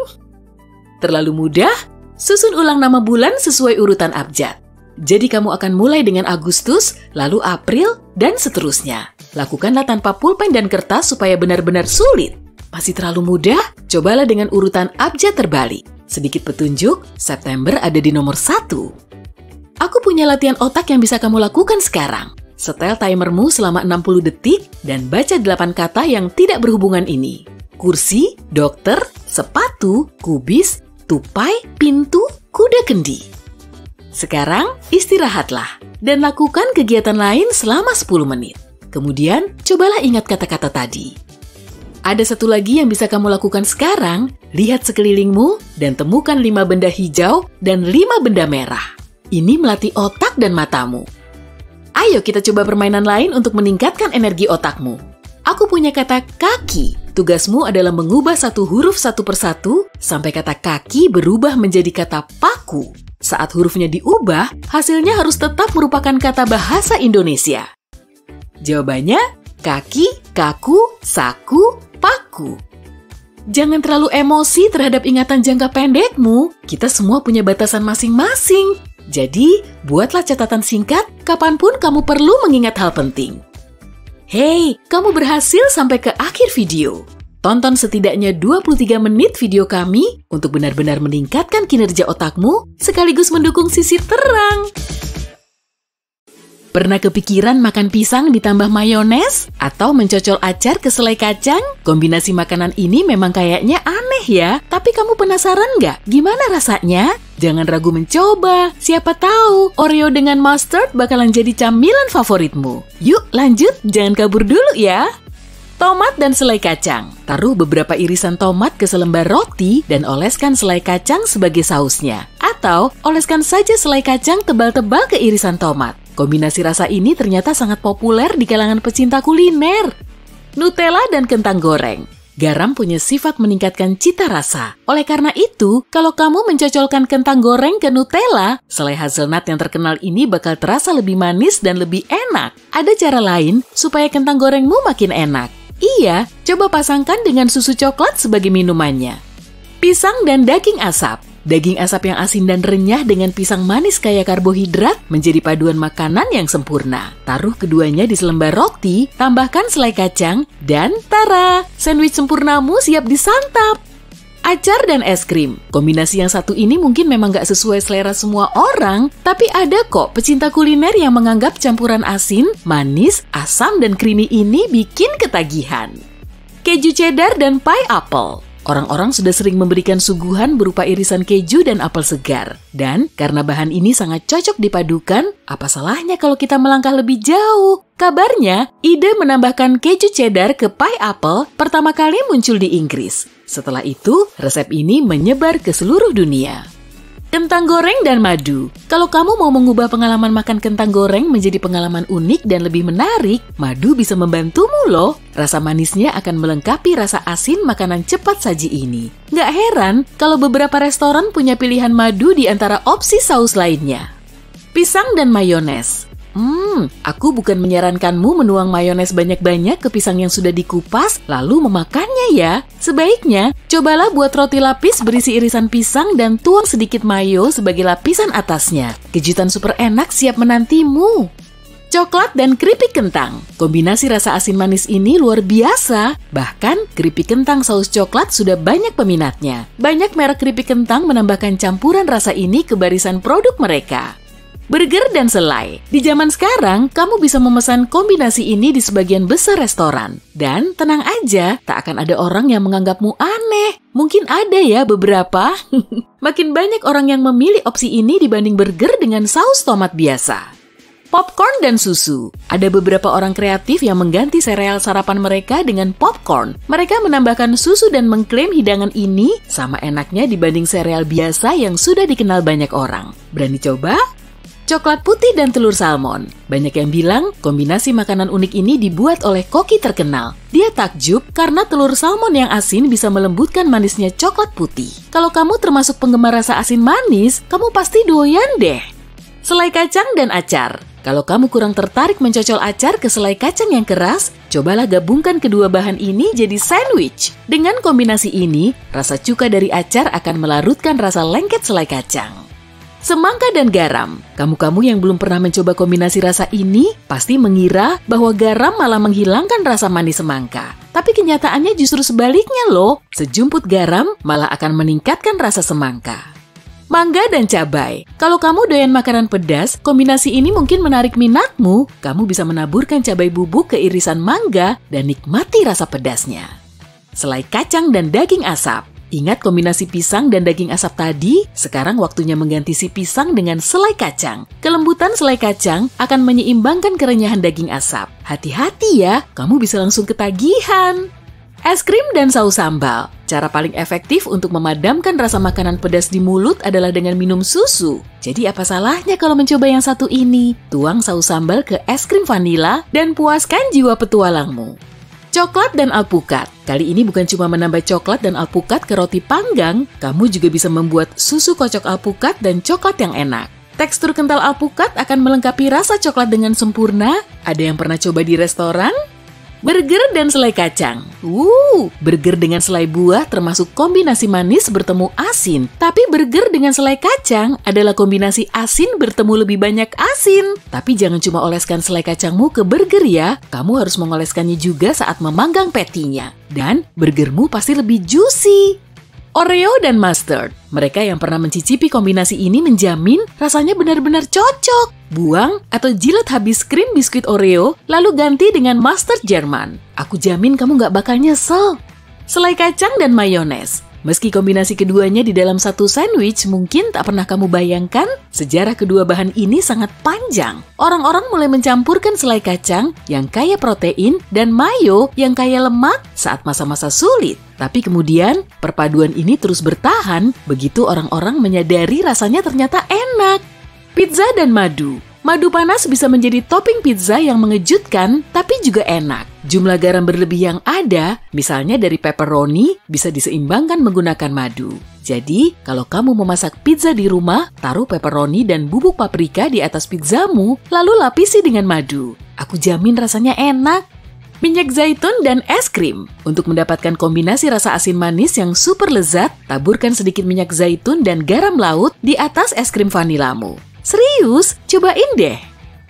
E: Terlalu mudah? Susun ulang nama bulan sesuai urutan abjad. Jadi kamu akan mulai dengan Agustus, lalu April, dan seterusnya. Lakukanlah tanpa pulpen dan kertas supaya benar-benar sulit. Masih terlalu mudah? Cobalah dengan urutan abjad terbalik. Sedikit petunjuk, September ada di nomor 1. Aku punya latihan otak yang bisa kamu lakukan sekarang. Setel timermu selama 60 detik dan baca 8 kata yang tidak berhubungan ini. Kursi, dokter, sepatu, kubis, tupai, pintu, kuda kendi. Sekarang istirahatlah dan lakukan kegiatan lain selama 10 menit. Kemudian cobalah ingat kata-kata tadi. Ada satu lagi yang bisa kamu lakukan sekarang. Lihat sekelilingmu dan temukan 5 benda hijau dan 5 benda merah. Ini melatih otak dan matamu. Ayo kita coba permainan lain untuk meningkatkan energi otakmu. Aku punya kata kaki. Tugasmu adalah mengubah satu huruf satu persatu sampai kata kaki berubah menjadi kata paku. Saat hurufnya diubah, hasilnya harus tetap merupakan kata bahasa Indonesia. Jawabannya, kaki, kaku, saku, paku. Jangan terlalu emosi terhadap ingatan jangka pendekmu. Kita semua punya batasan masing-masing. Jadi, buatlah catatan singkat kapanpun kamu perlu mengingat hal penting. Hey, kamu berhasil sampai ke akhir video. Tonton setidaknya 23 menit video kami untuk benar-benar meningkatkan kinerja otakmu sekaligus mendukung sisi terang. Pernah kepikiran makan pisang ditambah mayones? Atau mencocol acar ke selai kacang? Kombinasi makanan ini memang kayaknya aneh ya, tapi kamu penasaran nggak? Gimana rasanya? Jangan ragu mencoba, siapa tahu Oreo dengan mustard bakalan jadi camilan favoritmu. Yuk lanjut, jangan kabur dulu ya. Tomat dan selai kacang. Taruh beberapa irisan tomat ke selembar roti dan oleskan selai kacang sebagai sausnya. Atau oleskan saja selai kacang tebal-tebal ke irisan tomat. Kombinasi rasa ini ternyata sangat populer di kalangan pecinta kuliner. Nutella dan kentang goreng. Garam punya sifat meningkatkan cita rasa. Oleh karena itu, kalau kamu mencocolkan kentang goreng ke Nutella, selai hazelnut yang terkenal ini bakal terasa lebih manis dan lebih enak. Ada cara lain supaya kentang gorengmu makin enak. Iya, coba pasangkan dengan susu coklat sebagai minumannya. Pisang dan daging asap. Daging asap yang asin dan renyah dengan pisang manis kaya karbohidrat menjadi paduan makanan yang sempurna. Taruh keduanya di selembar roti, tambahkan selai kacang, dan tara! Sandwich sempurnamu siap disantap! Acar dan es krim. Kombinasi yang satu ini mungkin memang gak sesuai selera semua orang, tapi ada kok pecinta kuliner yang menganggap campuran asin, manis, asam, dan creamy ini bikin ketagihan. Keju cheddar dan pie apple. Orang-orang sudah sering memberikan suguhan berupa irisan keju dan apel segar. Dan karena bahan ini sangat cocok dipadukan, apa salahnya kalau kita melangkah lebih jauh? Kabarnya, ide menambahkan keju cheddar ke pie apple pertama kali muncul di Inggris. Setelah itu, resep ini menyebar ke seluruh dunia. Kentang goreng dan madu. Kalau kamu mau mengubah pengalaman makan kentang goreng menjadi pengalaman unik dan lebih menarik, madu bisa membantumu loh. Rasa manisnya akan melengkapi rasa asin makanan cepat saji ini. Nggak heran kalau beberapa restoran punya pilihan madu di antara opsi saus lainnya. Pisang dan mayones. Aku bukan menyarankanmu menuang mayones banyak-banyak ke pisang yang sudah dikupas, lalu memakannya ya. Sebaiknya, cobalah buat roti lapis berisi irisan pisang dan tuang sedikit mayo sebagai lapisan atasnya. Kejutan super enak siap menantimu. Coklat dan keripik kentang. Kombinasi rasa asin manis ini luar biasa. Bahkan, keripik kentang saus coklat sudah banyak peminatnya. Banyak merek keripik kentang menambahkan campuran rasa ini ke barisan produk mereka. Burger dan selai. Di zaman sekarang, kamu bisa memesan kombinasi ini di sebagian besar restoran. Dan tenang aja, tak akan ada orang yang menganggapmu aneh. Mungkin ada ya beberapa. Makin banyak orang yang memilih opsi ini dibanding burger dengan saus tomat biasa. Popcorn dan susu. Ada beberapa orang kreatif yang mengganti sereal sarapan mereka dengan popcorn. Mereka menambahkan susu dan mengklaim hidangan ini sama enaknya dibanding sereal biasa yang sudah dikenal banyak orang. Berani coba? Coklat putih dan telur salmon. Banyak yang bilang kombinasi makanan unik ini dibuat oleh koki terkenal. Dia takjub karena telur salmon yang asin bisa melembutkan manisnya coklat putih. Kalau kamu termasuk penggemar rasa asin manis, kamu pasti doyan deh. Selai kacang dan acar. Kalau kamu kurang tertarik mencocol acar ke selai kacang yang keras, cobalah gabungkan kedua bahan ini jadi sandwich. Dengan kombinasi ini, rasa cuka dari acar akan melarutkan rasa lengket selai kacang. Semangka dan garam. Kamu-kamu yang belum pernah mencoba kombinasi rasa ini pasti mengira bahwa garam malah menghilangkan rasa manis semangka. Tapi kenyataannya justru sebaliknya loh. Sejumput garam malah akan meningkatkan rasa semangka. Mangga dan cabai. Kalau kamu doyan makanan pedas, kombinasi ini mungkin menarik minatmu. Kamu bisa menaburkan cabai bubuk ke irisan mangga dan nikmati rasa pedasnya. Selai kacang dan daging asap. Ingat kombinasi pisang dan daging asap tadi? Sekarang waktunya mengganti si pisang dengan selai kacang. Kelembutan selai kacang akan menyeimbangkan kerenyahan daging asap. Hati-hati ya, kamu bisa langsung ketagihan. Es krim dan saus sambal. Cara paling efektif untuk memadamkan rasa makanan pedas di mulut adalah dengan minum susu. Jadi apa salahnya kalau mencoba yang satu ini? Tuang saus sambal ke es krim vanila dan puaskan jiwa petualangmu. Coklat dan alpukat. Kali ini bukan cuma menambah coklat dan alpukat ke roti panggang, kamu juga bisa membuat susu kocok alpukat dan coklat yang enak. Tekstur kental alpukat akan melengkapi rasa coklat dengan sempurna. Ada yang pernah coba di restoran? Burger dan selai kacang. Burger dengan selai buah termasuk kombinasi manis bertemu asin. Tapi burger dengan selai kacang adalah kombinasi asin bertemu lebih banyak asin. Tapi jangan cuma oleskan selai kacangmu ke burger ya. Kamu harus mengoleskannya juga saat memanggang patty-nya. Dan burgermu pasti lebih juicy. Oreo dan mustard. Mereka yang pernah mencicipi kombinasi ini menjamin rasanya benar-benar cocok. Buang atau jilat habis krim biskuit Oreo, lalu ganti dengan mustard Jerman. Aku jamin kamu nggak bakal nyesel. Selai kacang dan mayones. Meski kombinasi keduanya di dalam satu sandwich mungkin tak pernah kamu bayangkan, sejarah kedua bahan ini sangat panjang. Orang-orang mulai mencampurkan selai kacang yang kaya protein dan mayo yang kaya lemak saat masa-masa sulit. Tapi kemudian perpaduan ini terus bertahan begitu orang-orang menyadari rasanya ternyata enak. Pizza dan madu. Madu panas bisa menjadi topping pizza yang mengejutkan tapi juga enak. Jumlah garam berlebih yang ada, misalnya dari pepperoni, bisa diseimbangkan menggunakan madu. Jadi, kalau kamu memasak pizza di rumah, taruh pepperoni dan bubuk paprika di atas pizzamu, lalu lapisi dengan madu. Aku jamin rasanya enak. Minyak zaitun dan es krim. Untuk mendapatkan kombinasi rasa asin manis yang super lezat, taburkan sedikit minyak zaitun dan garam laut di atas es krim vanilamu. Serius, cobain deh.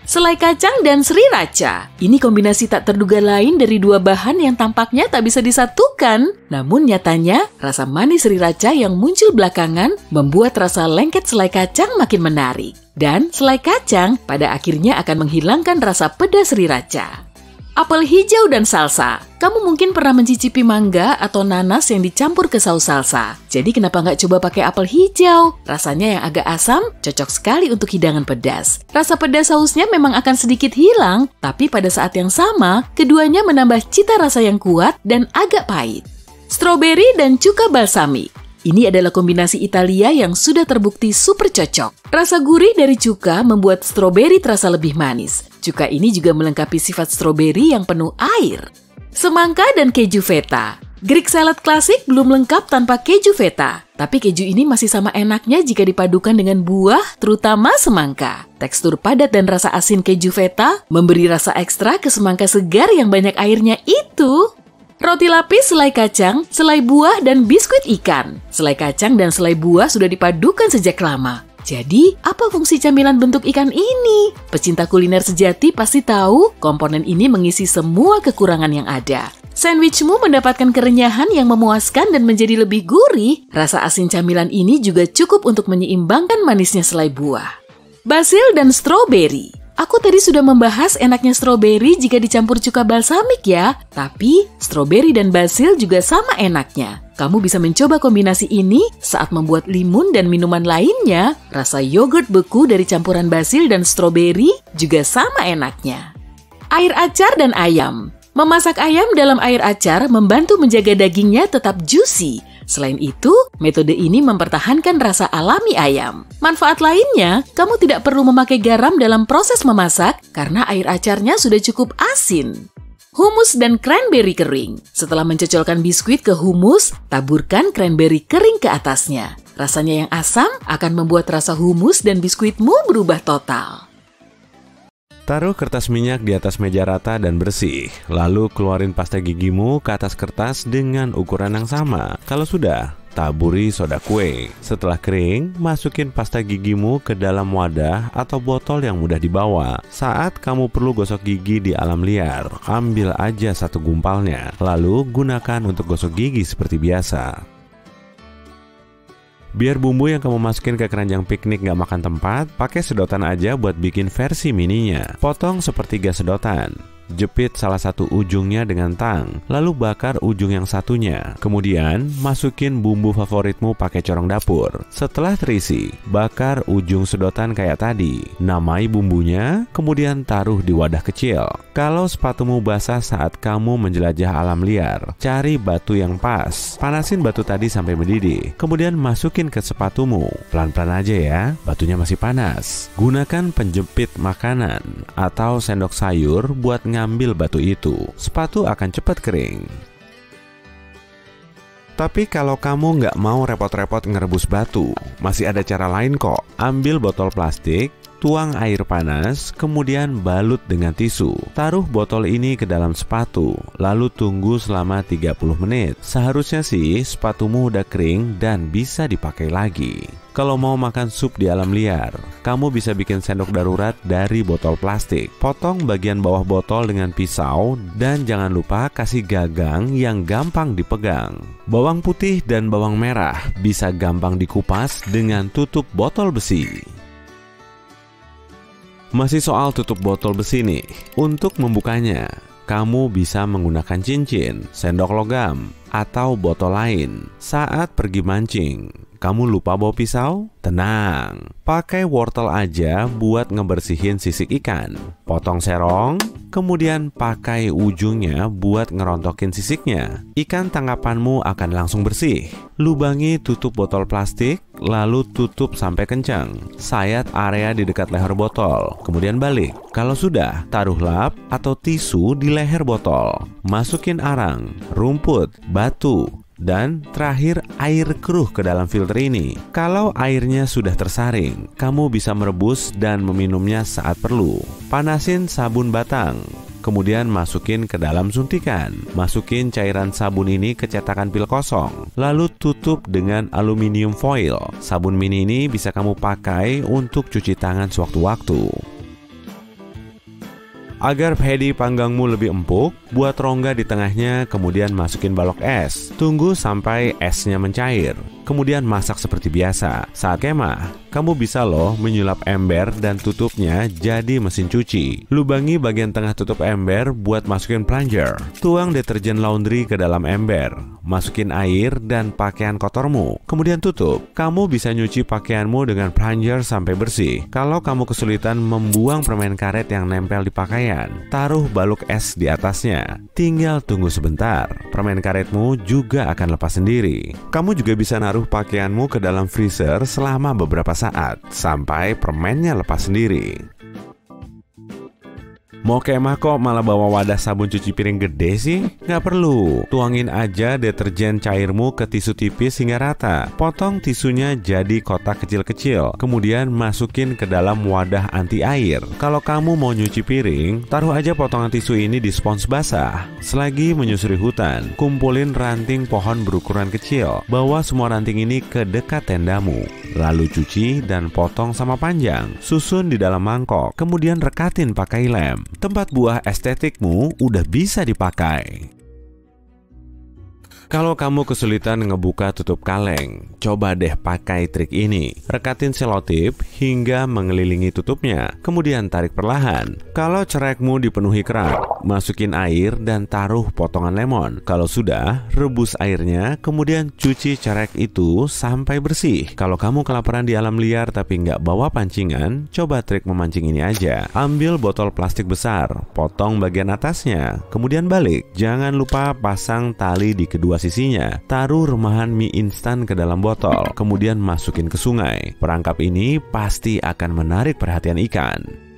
E: Selai kacang dan sriracha. Ini kombinasi tak terduga lain dari dua bahan yang tampaknya tak bisa disatukan. Namun nyatanya, rasa manis sriracha yang muncul belakangan membuat rasa lengket selai kacang makin menarik. Dan selai kacang pada akhirnya akan menghilangkan rasa pedas sriracha. Apel hijau dan salsa. Kamu mungkin pernah mencicipi mangga atau nanas yang dicampur ke saus salsa. Jadi kenapa nggak coba pakai apel hijau? Rasanya yang agak asam, cocok sekali untuk hidangan pedas. Rasa pedas sausnya memang akan sedikit hilang, tapi pada saat yang sama, keduanya menambah cita rasa yang kuat dan agak pahit. Stroberi dan cuka balsamik. Ini adalah kombinasi Italia yang sudah terbukti super cocok. Rasa gurih dari cuka membuat stroberi terasa lebih manis. Cuka ini juga melengkapi sifat stroberi yang penuh air. Semangka dan keju feta. Greek salad klasik belum lengkap tanpa keju feta. Tapi keju ini masih sama enaknya jika dipadukan dengan buah, terutama semangka. Tekstur padat dan rasa asin keju feta memberi rasa ekstra ke semangka segar yang banyak airnya itu. Roti lapis selai kacang, selai buah, dan biskuit ikan. Selai kacang dan selai buah sudah dipadukan sejak lama. Jadi, apa fungsi camilan bentuk ikan ini? Pecinta kuliner sejati pasti tahu komponen ini mengisi semua kekurangan yang ada. Sandwichmu mendapatkan kerenyahan yang memuaskan dan menjadi lebih gurih. Rasa asin camilan ini juga cukup untuk menyeimbangkan manisnya selai buah. Basil dan stroberi. Aku tadi sudah membahas enaknya stroberi jika dicampur cuka balsamik ya. Tapi, stroberi dan basil juga sama enaknya. Kamu bisa mencoba kombinasi ini saat membuat limun dan minuman lainnya. Rasa yogurt beku dari campuran basil dan stroberi juga sama enaknya. Air acar dan ayam. Memasak ayam dalam air acar membantu menjaga dagingnya tetap juicy. Selain itu, metode ini mempertahankan rasa alami ayam. Manfaat lainnya, kamu tidak perlu memakai garam dalam proses memasak karena air acarnya sudah cukup asin. Hummus dan cranberry kering. Setelah mencocolkan biskuit ke hummus, taburkan cranberry kering ke atasnya. Rasanya yang asam akan membuat rasa hummus dan biskuitmu berubah total.
A: Taruh kertas minyak di atas meja rata dan bersih. Lalu keluarin pasta gigimu ke atas kertas dengan ukuran yang sama. Kalau sudah, taburi soda kue. Setelah kering, masukin pasta gigimu ke dalam wadah atau botol yang mudah dibawa. Saat kamu perlu gosok gigi di alam liar, ambil aja satu gumpalnya, lalu gunakan untuk gosok gigi seperti biasa. Biar bumbu yang kamu masukin ke keranjang piknik gak makan tempat, pakai sedotan aja buat bikin versi mininya. Potong sepertiga sedotan. Jepit salah satu ujungnya dengan tang, lalu bakar ujung yang satunya. Kemudian, masukin bumbu favoritmu pakai corong dapur. Setelah terisi, bakar ujung sedotan kayak tadi. Namai bumbunya, kemudian taruh di wadah kecil. Kalau sepatumu basah saat kamu menjelajah alam liar, cari batu yang pas. Panasin batu tadi sampai mendidih. Kemudian masukin ke sepatumu. Pelan-pelan aja ya, batunya masih panas. Gunakan penjepit makanan atau sendok sayur buat ngambil batu itu. Sepatu akan cepat kering. Tapi kalau kamu nggak mau repot-repot ngerebus batu, masih ada cara lain kok. Ambil botol plastik, tuang air panas, kemudian balut dengan tisu. Taruh botol ini ke dalam sepatu, lalu tunggu selama 30 menit. Seharusnya sih sepatumu udah kering dan bisa dipakai lagi. Kalau mau makan sup di alam liar, kamu bisa bikin sendok darurat dari botol plastik. Potong bagian bawah botol dengan pisau dan jangan lupa kasih gagang yang gampang dipegang. Bawang putih dan bawang merah bisa gampang dikupas dengan tutup botol besi. Masih soal tutup botol besi nih. Untuk membukanya, kamu bisa menggunakan cincin, sendok logam, atau botol lain. Saat pergi mancing, kamu lupa bawa pisau? Tenang, pakai wortel aja buat ngebersihin sisik ikan. Potong serong, kemudian pakai ujungnya buat ngerontokin sisiknya. Ikan tangkapanmu akan langsung bersih. Lubangi tutup botol plastik, lalu tutup sampai kencang. Sayat area di dekat leher botol, kemudian balik. Kalau sudah, taruh lap atau tisu di leher botol. Masukin arang, rumput, batu, dan terakhir air keruh ke dalam filter ini. Kalau airnya sudah tersaring, kamu bisa merebus dan meminumnya saat perlu. Panasin sabun batang, kemudian masukin ke dalam suntikan. Masukin cairan sabun ini ke cetakan pil kosong, lalu tutup dengan aluminium foil. Sabun mini ini bisa kamu pakai untuk cuci tangan sewaktu-waktu. Agar pedi panggangmu lebih empuk, buat rongga di tengahnya, kemudian masukin balok es. Tunggu sampai esnya mencair. Kemudian masak seperti biasa. Saat kemah, kamu bisa loh menyulap ember dan tutupnya jadi mesin cuci. Lubangi bagian tengah tutup ember buat masukin plunger. Tuang deterjen laundry ke dalam ember. Masukin air dan pakaian kotormu. Kemudian tutup. Kamu bisa nyuci pakaianmu dengan plunger sampai bersih. Kalau kamu kesulitan membuang permen karet yang nempel di pakaian, taruh balok es di atasnya. Tinggal tunggu sebentar. Permen karetmu juga akan lepas sendiri. Kamu juga bisa naruh pakaianmu ke dalam freezer selama beberapa saat sampai permennya lepas sendiri. Mau kemah kok malah bawa wadah sabun cuci piring gede sih? Nggak perlu. Tuangin aja deterjen cairmu ke tisu tipis hingga rata. Potong tisunya jadi kotak kecil-kecil. Kemudian masukin ke dalam wadah anti air. Kalau kamu mau nyuci piring, taruh aja potongan tisu ini di spons basah. Selagi menyusuri hutan, kumpulin ranting pohon berukuran kecil. Bawa semua ranting ini ke dekat tendamu. Lalu cuci dan potong sama panjang. Susun di dalam mangkok. Kemudian rekatin pakai lem. Tempat buah estetikmu udah bisa dipakai. Kalau kamu kesulitan ngebuka tutup kaleng, coba deh pakai trik ini. Rekatin selotip hingga mengelilingi tutupnya, kemudian tarik perlahan. Kalau cerekmu dipenuhi kerak, masukin air dan taruh potongan lemon. Kalau sudah, rebus airnya, kemudian cuci cerek itu sampai bersih. Kalau kamu kelaparan di alam liar tapi nggak bawa pancingan, coba trik memancing ini aja. Ambil botol plastik besar, potong bagian atasnya, kemudian balik. Jangan lupa pasang tali di kedua sisinya. Taruh remahan mie instan ke dalam botol, kemudian masukin ke sungai. Perangkap ini pasti akan menarik perhatian ikan.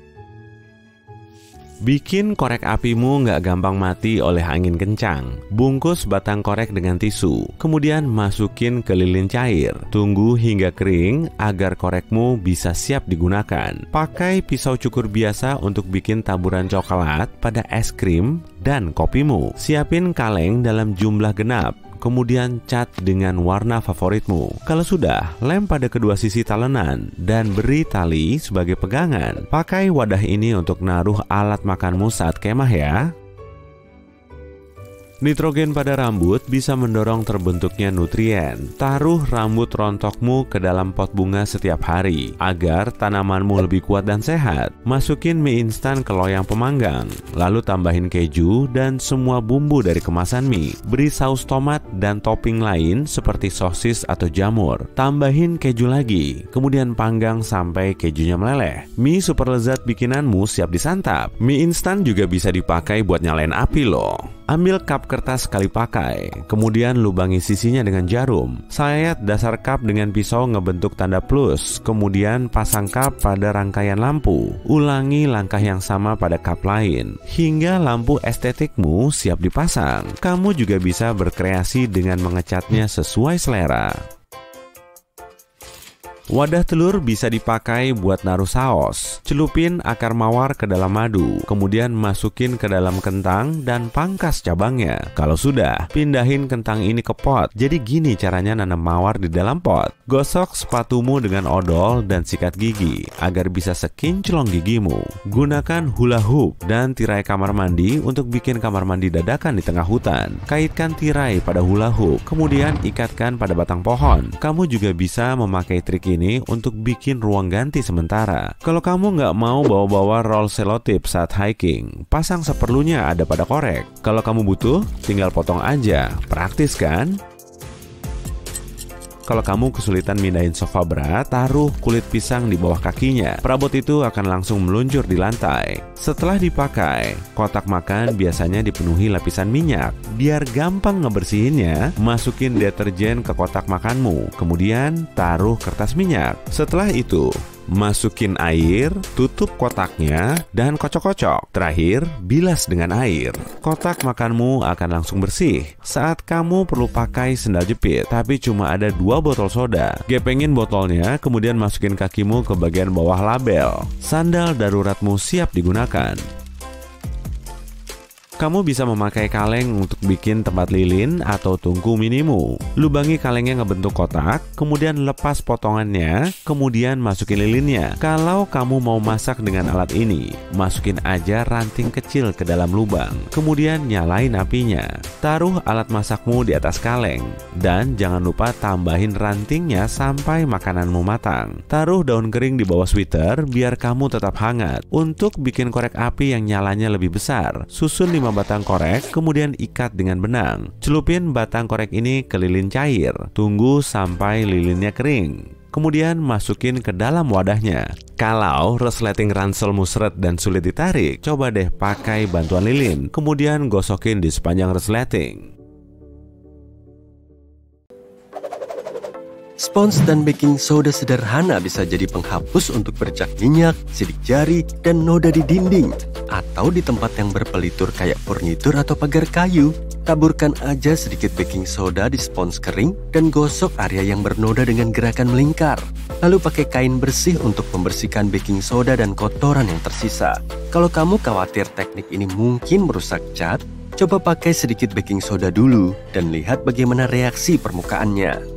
A: Bikin korek apimu nggak gampang mati oleh angin kencang. Bungkus batang korek dengan tisu, kemudian masukin ke lilin cair. Tunggu hingga kering agar korekmu bisa siap digunakan. Pakai pisau cukur biasa untuk bikin taburan coklat pada es krim dan kopimu. Siapin kaleng dalam jumlah genap. kemudian cat dengan warna favoritmu. Kalau sudah, lem pada kedua sisi talenan dan beri tali sebagai pegangan. Pakai wadah ini untuk naruh alat makanmu saat kemah ya. Nitrogen pada rambut bisa mendorong terbentuknya nutrien. Taruh rambut rontokmu ke dalam pot bunga setiap hari agar tanamanmu lebih kuat dan sehat. Masukin mie instan ke loyang pemanggang, lalu tambahin keju dan semua bumbu dari kemasan mie. Beri saus tomat dan topping lain seperti sosis atau jamur. Tambahin keju lagi, kemudian panggang sampai kejunya meleleh. Mie super lezat bikinanmu siap disantap. Mie instan juga bisa dipakai buat nyalain api loh. Ambil cup kertas sekali pakai, kemudian lubangi sisinya dengan jarum. Sayat dasar cup dengan pisau ngebentuk tanda plus, kemudian pasang cup pada rangkaian lampu. Ulangi langkah yang sama pada cup lain, hingga lampu estetikmu siap dipasang. Kamu juga bisa berkreasi dengan mengecatnya sesuai selera. Wadah telur bisa dipakai buat naruh saus. Celupin akar mawar ke dalam madu, kemudian masukin ke dalam kentang dan pangkas cabangnya. Kalau sudah, pindahin kentang ini ke pot. Jadi gini caranya nanam mawar di dalam pot. Gosok sepatumu dengan odol dan sikat gigi agar bisa sekinclong gigimu. Gunakan hula hoop dan tirai kamar mandi untuk bikin kamar mandi dadakan di tengah hutan. Kaitkan tirai pada hula hoop, kemudian ikatkan pada batang pohon. Kamu juga bisa memakai trik ini untuk bikin ruang ganti sementara. Kalau kamu nggak mau bawa-bawa roll selotip saat hiking, pasang seperlunya ada pada korek. Kalau kamu butuh, tinggal potong aja. Praktis kan? Kalau kamu kesulitan mindahin sofa berat, taruh kulit pisang di bawah kakinya. Perabot itu akan langsung meluncur di lantai. Setelah dipakai, kotak makan biasanya dipenuhi lapisan minyak. Biar gampang ngebersihinnya, masukin deterjen ke kotak makanmu. Kemudian taruh kertas minyak. Setelah itu, masukin air, tutup kotaknya, dan kocok-kocok. Terakhir, bilas dengan air. Kotak makanmu akan langsung bersih. Saat kamu perlu pakai sendal jepit, tapi cuma ada 2 botol soda. Gepengin botolnya, kemudian masukin kakimu ke bagian bawah label. Sandal daruratmu siap digunakan. Kamu bisa memakai kaleng untuk bikin tempat lilin atau tungku minimu. Lubangi kalengnya ngebentuk kotak, kemudian lepas potongannya, kemudian masukin lilinnya. Kalau kamu mau masak dengan alat ini, masukin aja ranting kecil ke dalam lubang, kemudian nyalain apinya. Taruh alat masakmu di atas kaleng, dan jangan lupa tambahin rantingnya sampai makananmu matang. Taruh daun kering di bawah sweater biar kamu tetap hangat. Untuk bikin korek api yang nyalanya lebih besar, susun 5 batang korek, kemudian ikat dengan benang. Celupin batang korek ini ke lilin cair. Tunggu sampai lilinnya kering. Kemudian masukin ke dalam wadahnya. Kalau resleting ransel musret dan sulit ditarik, coba deh pakai bantuan lilin. Kemudian gosokin di sepanjang resleting.
D: Spons dan baking soda sederhana bisa jadi penghapus untuk bercak minyak, sidik jari, dan noda di dinding. Atau di tempat yang berpelitur kayak furnitur atau pagar kayu. Taburkan aja sedikit baking soda di spons kering dan gosok area yang bernoda dengan gerakan melingkar. Lalu pakai kain bersih untuk membersihkan baking soda dan kotoran yang tersisa. Kalau kamu khawatir teknik ini mungkin merusak cat, coba pakai sedikit baking soda dulu dan lihat bagaimana reaksi permukaannya.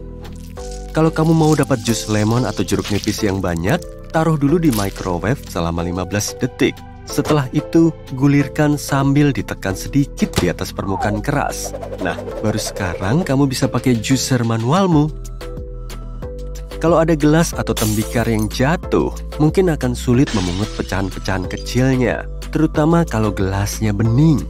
D: Kalau kamu mau dapat jus lemon atau jeruk nipis yang banyak, taruh dulu di microwave selama 15 detik. Setelah itu, gulirkan sambil ditekan sedikit di atas permukaan keras. Nah, baru sekarang kamu bisa pakai juicer manualmu. Kalau ada gelas atau tembikar yang jatuh, mungkin akan sulit memungut pecahan-pecahan kecilnya, terutama kalau gelasnya bening.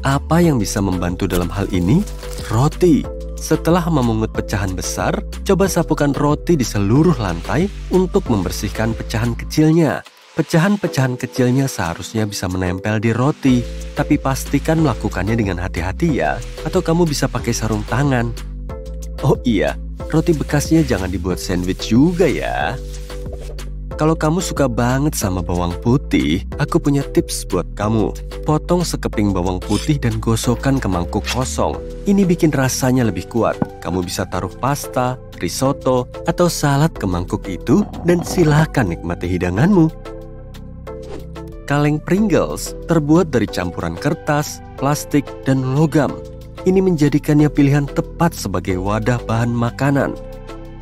D: Apa yang bisa membantu dalam hal ini? Roti. Setelah memungut pecahan besar, coba sapukan roti di seluruh lantai untuk membersihkan pecahan kecilnya. Pecahan-pecahan kecilnya seharusnya bisa menempel di roti, tapi pastikan melakukannya dengan hati-hati ya, atau kamu bisa pakai sarung tangan. Oh iya, roti bekasnya jangan dibuat sandwich juga ya. Kalau kamu suka banget sama bawang putih, aku punya tips buat kamu. Potong sekeping bawang putih dan gosokkan ke mangkuk kosong. Ini bikin rasanya lebih kuat. Kamu bisa taruh pasta, risotto, atau salad ke mangkuk itu dan silakan nikmati hidanganmu. Kaleng Pringles terbuat dari campuran kertas, plastik, dan logam. Ini menjadikannya pilihan tepat sebagai wadah bahan makanan.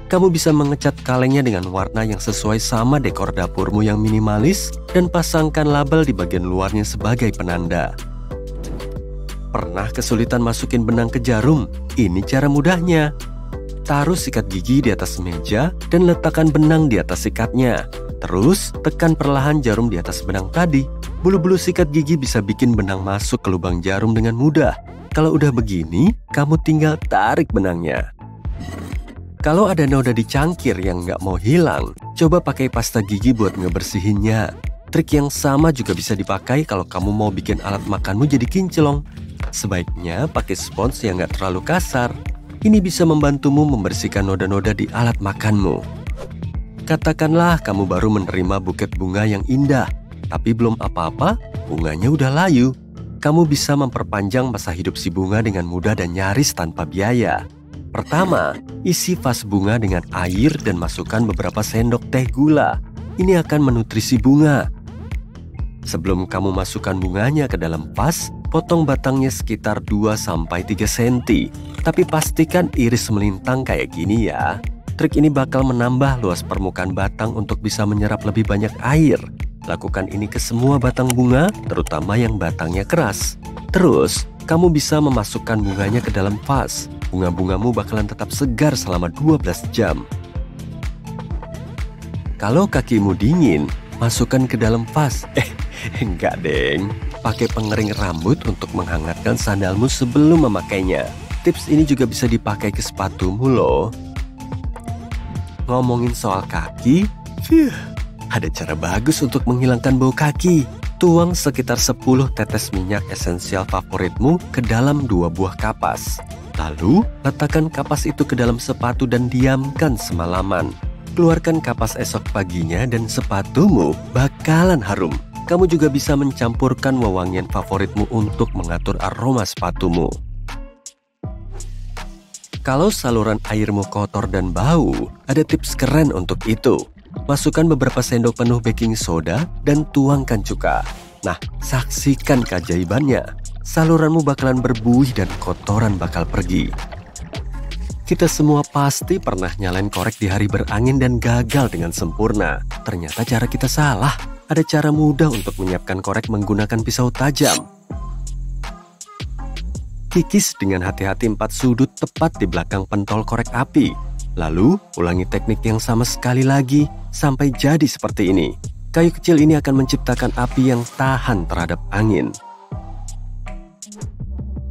D: Kamu bisa mengecat kalengnya dengan warna yang sesuai sama dekor dapurmu yang minimalis dan pasangkan label di bagian luarnya sebagai penanda. Pernah kesulitan masukin benang ke jarum? Ini cara mudahnya. Taruh sikat gigi di atas meja dan letakkan benang di atas sikatnya. Terus, tekan perlahan jarum di atas benang tadi. Bulu-bulu sikat gigi bisa bikin benang masuk ke lubang jarum dengan mudah. Kalau udah begini, kamu tinggal tarik benangnya. Kalau ada noda di cangkir yang nggak mau hilang, coba pakai pasta gigi buat ngebersihinnya. Trik yang sama juga bisa dipakai kalau kamu mau bikin alat makanmu jadi kinclong. Sebaiknya pakai spons yang nggak terlalu kasar. Ini bisa membantumu membersihkan noda-noda di alat makanmu. Katakanlah kamu baru menerima buket bunga yang indah, tapi belum apa-apa, bunganya udah layu. Kamu bisa memperpanjang masa hidup si bunga dengan mudah dan nyaris tanpa biaya. Pertama, isi vas bunga dengan air dan masukkan beberapa sendok teh gula. Ini akan menutrisi bunga. Sebelum kamu masukkan bunganya ke dalam vas, potong batangnya sekitar 2-3 cm. Tapi pastikan iris melintang kayak gini ya. Trik ini bakal menambah luas permukaan batang untuk bisa menyerap lebih banyak air. Lakukan ini ke semua batang bunga, terutama yang batangnya keras. Terus, kamu bisa memasukkan bunganya ke dalam vas. Bunga-bungamu bakalan tetap segar selama 12 jam. Kalau kakimu dingin, masukkan ke dalam vas. Enggak deng. Pakai pengering rambut untuk menghangatkan sandalmu sebelum memakainya. Tips ini juga bisa dipakai ke sepatumu loh. Ngomongin soal kaki, ada cara bagus untuk menghilangkan bau kaki. Tuang sekitar 10 tetes minyak esensial favoritmu ke dalam 2 buah kapas. Lalu, letakkan kapas itu ke dalam sepatu dan diamkan semalaman. Keluarkan kapas esok paginya dan sepatumu bakalan harum. Kamu juga bisa mencampurkan wewangian favoritmu untuk mengatur aroma sepatumu. Kalau saluran airmu kotor dan bau, ada tips keren untuk itu. Masukkan beberapa sendok penuh baking soda dan tuangkan cuka. Nah, saksikan keajaibannya. Saluranmu bakalan berbuih dan kotoran bakal pergi. Kita semua pasti pernah nyalain korek di hari berangin dan gagal dengan sempurna. Ternyata cara kita salah. Ada cara mudah untuk menyiapkan korek menggunakan pisau tajam. Kikis dengan hati-hati 4 sudut tepat di belakang pentol korek api. Lalu, ulangi teknik yang sama sekali lagi sampai jadi seperti ini. Kayu kecil ini akan menciptakan api yang tahan terhadap angin.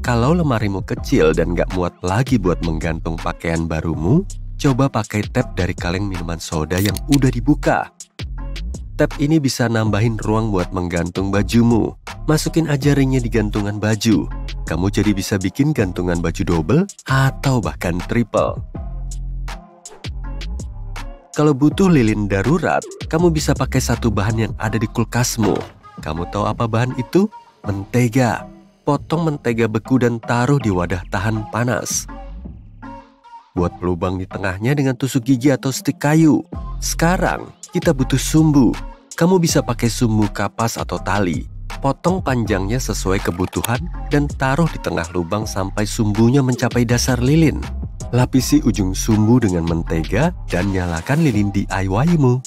D: Kalau lemarimu kecil dan gak muat lagi buat menggantung pakaian barumu, coba pakai tab dari kaleng minuman soda yang udah dibuka. Tab ini bisa nambahin ruang buat menggantung bajumu. Masukin aja ringnya di gantungan baju. Kamu jadi bisa bikin gantungan baju double atau bahkan triple. Kalau butuh lilin darurat, kamu bisa pakai satu bahan yang ada di kulkasmu. Kamu tahu apa bahan itu? Mentega. Potong mentega beku dan taruh di wadah tahan panas. Buat pelubang di tengahnya dengan tusuk gigi atau stik kayu. Sekarang, kita butuh sumbu. Kamu bisa pakai sumbu kapas atau tali. Potong panjangnya sesuai kebutuhan dan taruh di tengah lubang sampai sumbunya mencapai dasar lilin. Lapisi ujung sumbu dengan mentega dan nyalakan lilin DIY-mu.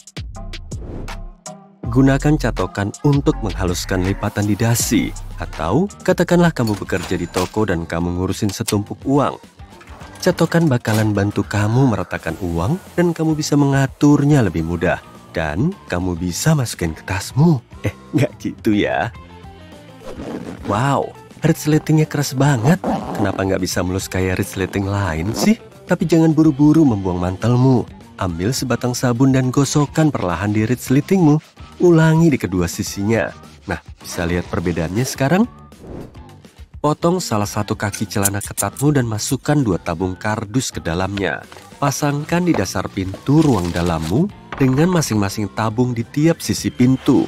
D: Gunakan catokan untuk menghaluskan lipatan di dasi. Atau katakanlah kamu bekerja di toko dan kamu ngurusin setumpuk uang. Catokan bakalan bantu kamu meratakan uang dan kamu bisa mengaturnya lebih mudah. Dan kamu bisa masukin ke tasmu. Nggak gitu ya. Wow, resletingnya keras banget. Kenapa nggak bisa mulus kayak resleting lain sih? Tapi jangan buru-buru membuang mantelmu. Ambil sebatang sabun dan gosokkan perlahan di resletingmu. Ulangi di kedua sisinya. Nah, bisa lihat perbedaannya sekarang? Potong salah satu kaki celana ketatmu dan masukkan 2 tabung kardus ke dalamnya. Pasangkan di dasar pintu ruang dalammu dengan masing-masing tabung di tiap sisi pintu.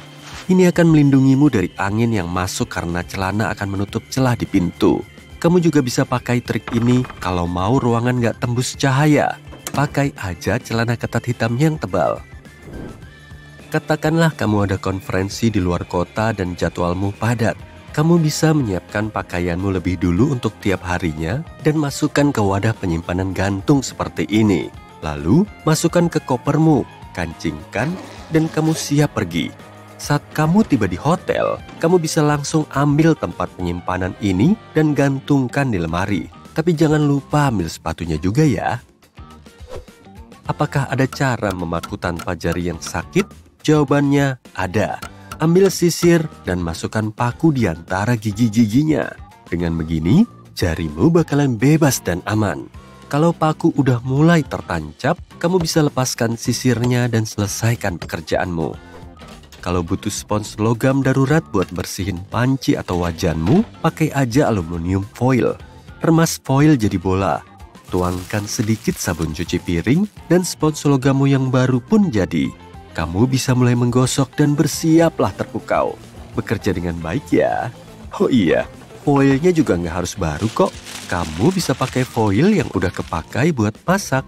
D: Ini akan melindungimu dari angin yang masuk karena celana akan menutup celah di pintu. Kamu juga bisa pakai trik ini kalau mau ruangan nggak tembus cahaya. Pakai aja celana ketat hitam yang tebal. Katakanlah kamu ada konferensi di luar kota dan jadwalmu padat. Kamu bisa menyiapkan pakaianmu lebih dulu untuk tiap harinya dan masukkan ke wadah penyimpanan gantung seperti ini. Lalu, masukkan ke kopermu, kancingkan, dan kamu siap pergi. Saat kamu tiba di hotel, kamu bisa langsung ambil tempat penyimpanan ini dan gantungkan di lemari. Tapi jangan lupa ambil sepatunya juga ya. Apakah ada cara memaku tanpa jari yang sakit? Jawabannya ada. Ambil sisir dan masukkan paku di antara gigi-giginya. Dengan begini, jarimu bakalan bebas dan aman. Kalau paku udah mulai tertancap, kamu bisa lepaskan sisirnya dan selesaikan pekerjaanmu. Kalau butuh spons logam darurat buat bersihin panci atau wajanmu, pakai aja aluminium foil. Remas foil jadi bola. Tuangkan sedikit sabun cuci piring dan spons logammu yang baru pun jadi. Kamu bisa mulai menggosok dan bersiaplah terpukau. Bekerja dengan baik ya. Oh iya, foilnya juga nggak harus baru kok. Kamu bisa pakai foil yang udah kepakai buat masak.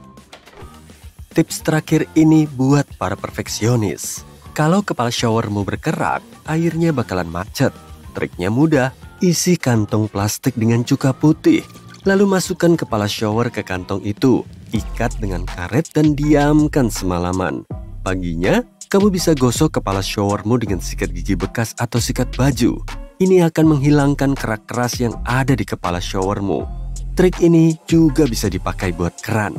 D: Tips terakhir ini buat para perfeksionis. Kalau kepala showermu berkerak, airnya bakalan macet. Triknya mudah, isi kantong plastik dengan cuka putih. Lalu masukkan kepala shower ke kantong itu. Ikat dengan karet dan diamkan semalaman. Paginya, kamu bisa gosok kepala showermu dengan sikat gigi bekas atau sikat baju. Ini akan menghilangkan kerak keras yang ada di kepala showermu. Trik ini juga bisa dipakai buat keran.